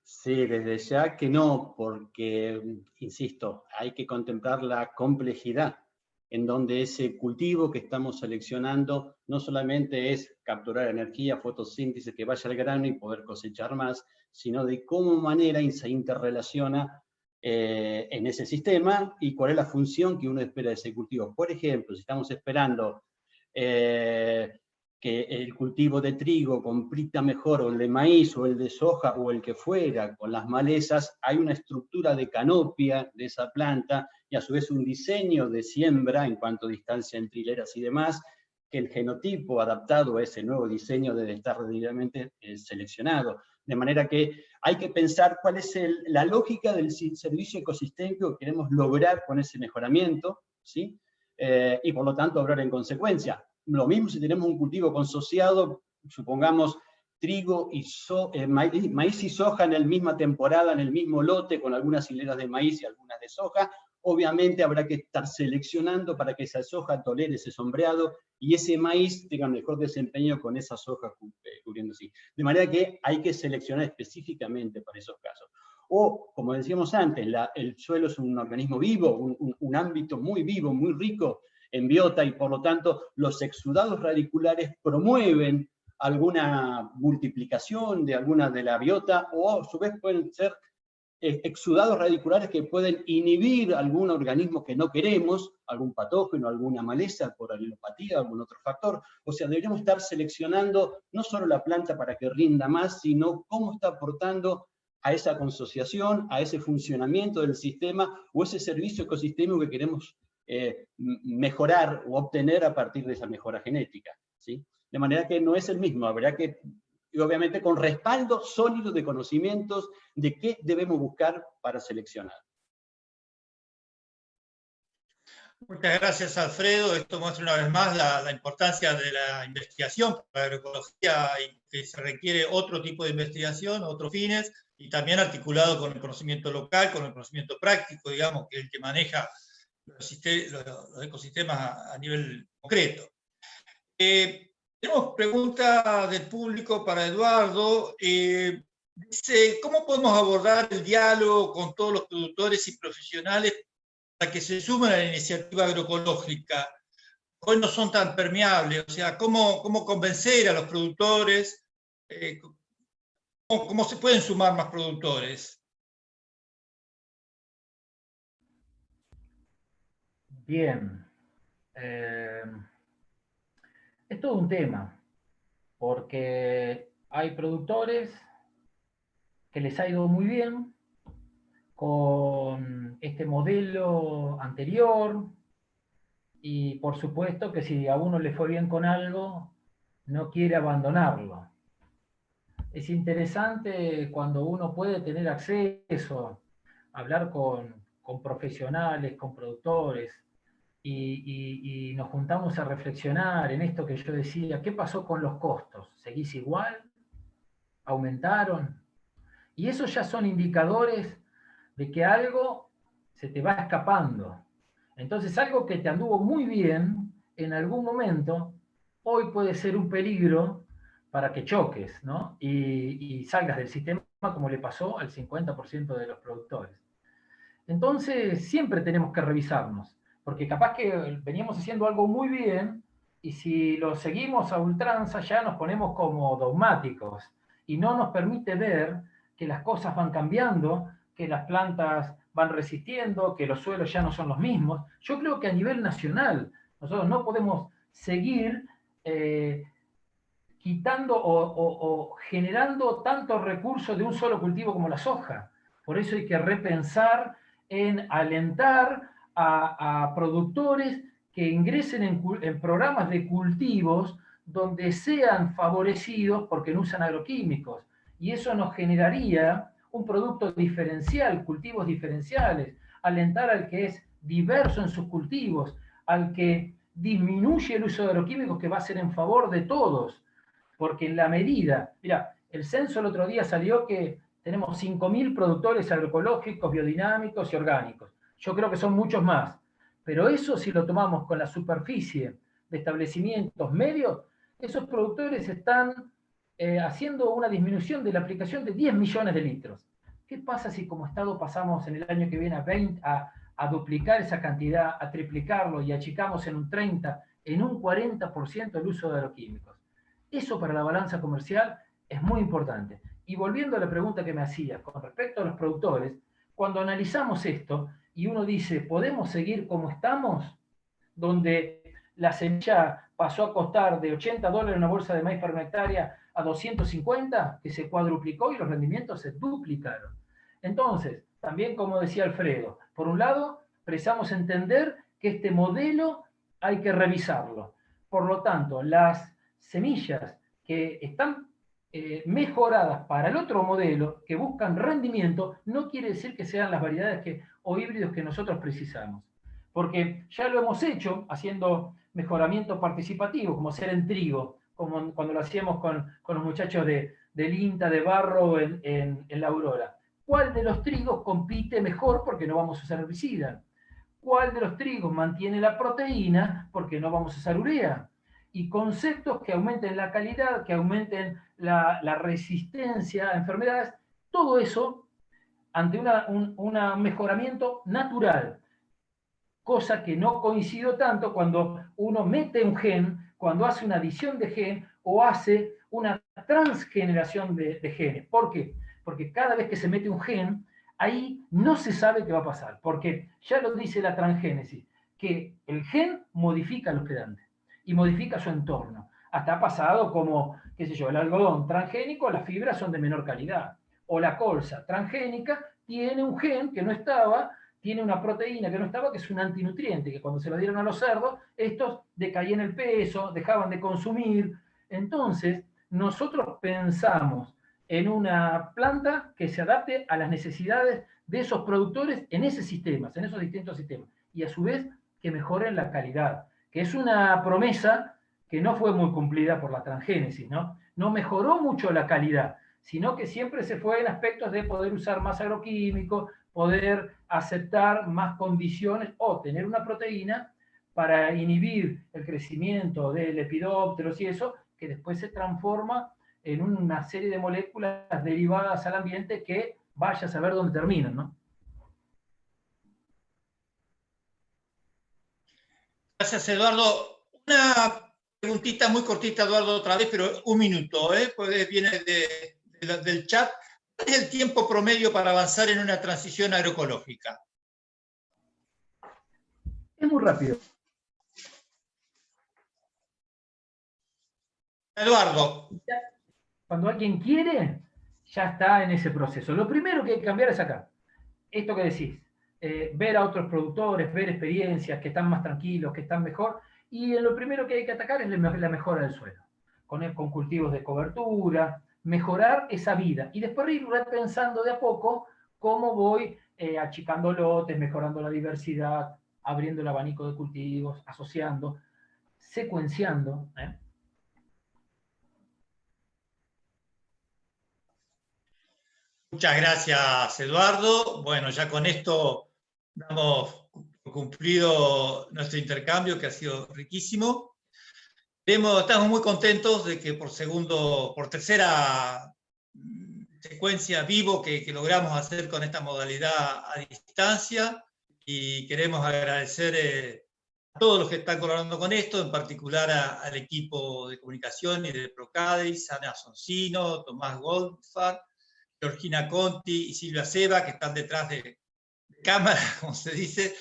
Sí, desde ya que no, porque, insisto, hay que contemplar la complejidad en donde ese cultivo que estamos seleccionando no solamente es capturar energía, fotosíntesis, que vaya al grano y poder cosechar más, sino de cómo manera se interrelaciona en ese sistema y cuál es la función que uno espera de ese cultivo. Por ejemplo, si estamos esperando que el cultivo de trigo compita mejor, o el de maíz, o el de soja, o el que fuera, con las malezas, hay una estructura de canopia de esa planta, y a su vez un diseño de siembra en cuanto a distancia entre hileras y demás, que el genotipo adaptado a ese nuevo diseño debe estar debidamente seleccionado. De manera que hay que pensar cuál es la lógica del servicio ecosistémico que queremos lograr con ese mejoramiento, ¿sí? Y por lo tanto obrar en consecuencia. Lo mismo si tenemos un cultivo consociado, supongamos trigo y maíz y soja en la misma temporada, en el mismo lote, con algunas hileras de maíz y algunas de soja. Obviamente habrá que estar seleccionando para que esa soja tolere ese sombreado y ese maíz tenga mejor desempeño con esa soja cubriendo así. De manera que hay que seleccionar específicamente para esos casos. O, como decíamos antes, el suelo es un organismo vivo, un ámbito muy vivo, muy rico en biota, y por lo tanto los exudados radiculares promueven alguna multiplicación de alguna de la biota, o a su vez pueden ser exudados radiculares que pueden inhibir algún organismo que no queremos, algún patógeno, alguna maleza por alelopatía, algún otro factor. O sea, deberíamos estar seleccionando no solo la planta para que rinda más, sino cómo está aportando a esa consociación, a ese funcionamiento del sistema, o ese servicio ecosistémico que queremos mejorar o obtener a partir de esa mejora genética, ¿sí? De manera que no es el mismo, habrá que, y obviamente con respaldo sólido de conocimientos de qué debemos buscar para seleccionar. Muchas gracias, Alfredo. Esto muestra una vez más la importancia de la investigación para la agroecología, y que se requiere otro tipo de investigación, otros fines, y también articulado con el conocimiento local, con el conocimiento práctico, digamos, que es el que maneja los ecosistemas a nivel concreto. Tenemos preguntas del público para Eduardo. Dice, ¿cómo podemos abordar el diálogo con todos los productores y profesionales para que se sumen a la iniciativa agroecológica? Hoy no son tan permeables, o sea, ¿cómo convencer a los productores? ¿Cómo se pueden sumar más productores? Bien. Es todo un tema, porque hay productores que les ha ido muy bien con este modelo anterior, y por supuesto que si a uno le fue bien con algo, no quiere abandonarlo. Es interesante cuando uno puede tener acceso a hablar con profesionales, con productores, y nos juntamos a reflexionar en esto que yo decía: ¿qué pasó con los costos? ¿Seguís igual? ¿Aumentaron? Y esos ya son indicadores de que algo se te va escapando. Entonces, algo que te anduvo muy bien en algún momento, hoy puede ser un peligro para que choques, ¿no? Y salgas del sistema, como le pasó al 50% de los productores. Entonces, siempre tenemos que revisarnos, porque capaz que veníamos haciendo algo muy bien, y si lo seguimos a ultranza ya nos ponemos como dogmáticos, y no nos permite ver que las cosas van cambiando, que las plantas van resistiendo, que los suelos ya no son los mismos. Yo creo que a nivel nacional nosotros no podemos seguir quitando o generando tantos recursos de un solo cultivo como la soja. Por eso hay que repensar en alentar a productores que ingresen en programas de cultivos donde sean favorecidos porque no usan agroquímicos. Y eso nos generaría un producto diferencial, cultivos diferenciales, alentar al que es diverso en sus cultivos, al que disminuye el uso de agroquímicos, que va a ser en favor de todos. Porque en la medida, mira, el censo el otro día salió que tenemos 5.000 productores agroecológicos, biodinámicos y orgánicos. Yo creo que son muchos más. Pero eso, si lo tomamos con la superficie de establecimientos medios, esos productores están haciendo una disminución de la aplicación de 10 millones de litros. ¿Qué pasa si como Estado pasamos en el año que viene a a duplicar esa cantidad, a triplicarlo y achicamos en un 30, en un 40% el uso de agroquímicos. Eso para la balanza comercial es muy importante. Y volviendo a la pregunta que me hacías con respecto a los productores, cuando analizamos esto y uno dice, ¿podemos seguir como estamos? Donde la semilla pasó a costar de $80 una bolsa de maíz por una hectárea a 250, que se cuadruplicó y los rendimientos se duplicaron. Entonces, también como decía Alfredo, por un lado, precisamos entender que este modelo hay que revisarlo. Por lo tanto, las semillas que están mejoradas para el otro modelo, que buscan rendimiento, no quiere decir que sean las variedades o híbridos que nosotros precisamos. Porque ya lo hemos hecho haciendo mejoramiento participativo, como ser en trigo, como cuando lo hacíamos con los muchachos del INTA de Barro en la Aurora. ¿Cuál de los trigos compite mejor porque no vamos a usar herbicida? ¿Cuál de los trigos mantiene la proteína porque no vamos a usar urea? Y conceptos que aumenten la calidad, que aumenten la resistencia a enfermedades, todo eso ante un mejoramiento natural, cosa que no coincido tanto cuando uno mete un gen, cuando hace una adición de gen o hace una transgeneración de genes. ¿Por qué? Porque cada vez que se mete un gen, ahí no se sabe qué va a pasar, porque ya lo dice la transgénesis, que el gen modifica al hospedante y modifica su entorno. Hasta ha pasado como, qué sé yo, el algodón transgénico, las fibras son de menor calidad, o la colza transgénica tiene un gen que no estaba, tiene una proteína que no estaba, que es un antinutriente, que cuando se lo dieron a los cerdos, estos decaían el peso, dejaban de consumir. Entonces, nosotros pensamos en una planta que se adapte a las necesidades de esos productores en esos sistemas, en esos distintos sistemas, y a su vez que mejoren la calidad, que es una promesa que no fue muy cumplida por la transgénesis, ¿no? No mejoró mucho la calidad, sino que siempre se fue en aspectos de poder usar más agroquímicos, poder aceptar más condiciones o tener una proteína para inhibir el crecimiento de lepidópteros y eso, que después se transforma en una serie de moléculas derivadas al ambiente que vaya a saber dónde terminan, ¿no? Gracias, Eduardo. Una preguntita muy cortita, Eduardo, otra vez, pero un minuto, pues viene del chat. ¿Cuál es el tiempo promedio para avanzar en una transición agroecológica? Es muy rápido. Eduardo. Cuando alguien quiere, ya está en ese proceso. Lo primero que hay que cambiar es acá. Esto que decís, ver a otros productores, ver experiencias que están más tranquilos, que están mejor, y lo primero que hay que atacar es la mejora del suelo, con cultivos de cobertura, mejorar esa vida, y después ir repensando de a poco cómo voy achicando lotes, mejorando la diversidad, abriendo el abanico de cultivos, asociando, secuenciando, Muchas gracias, Eduardo. Bueno, ya con esto damos cumplido nuestro intercambio, que ha sido riquísimo. Estamos muy contentos de que por tercera secuencia vivo que logramos hacer con esta modalidad a distancia, y queremos agradecer a todos los que están colaborando con esto, en particular al equipo de comunicación y de Procadis, Ana Soncino, Tomás Goldfarb, Georgina Conti y Silvia Seba, que están detrás de cámara, como se dice,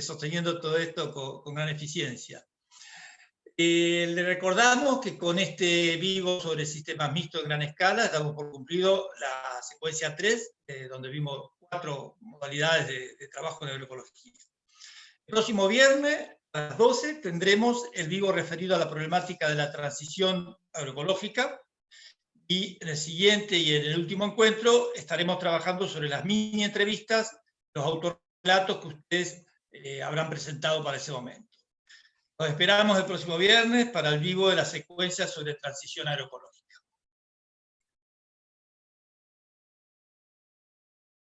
sosteniendo todo esto con gran eficiencia. Le recordamos que con este vivo sobre sistemas mixtos en gran escala, damos por cumplido la secuencia 3, donde vimos 4 modalidades de trabajo en agroecología. El próximo viernes, a las 12, tendremos el vivo referido a la problemática de la transición agroecológica, y en el siguiente y en el último encuentro estaremos trabajando sobre las mini entrevistas, los autorrelatos que ustedes habrán presentado para ese momento. Nos esperamos el próximo viernes para el vivo de la secuencia sobre transición agroecológica.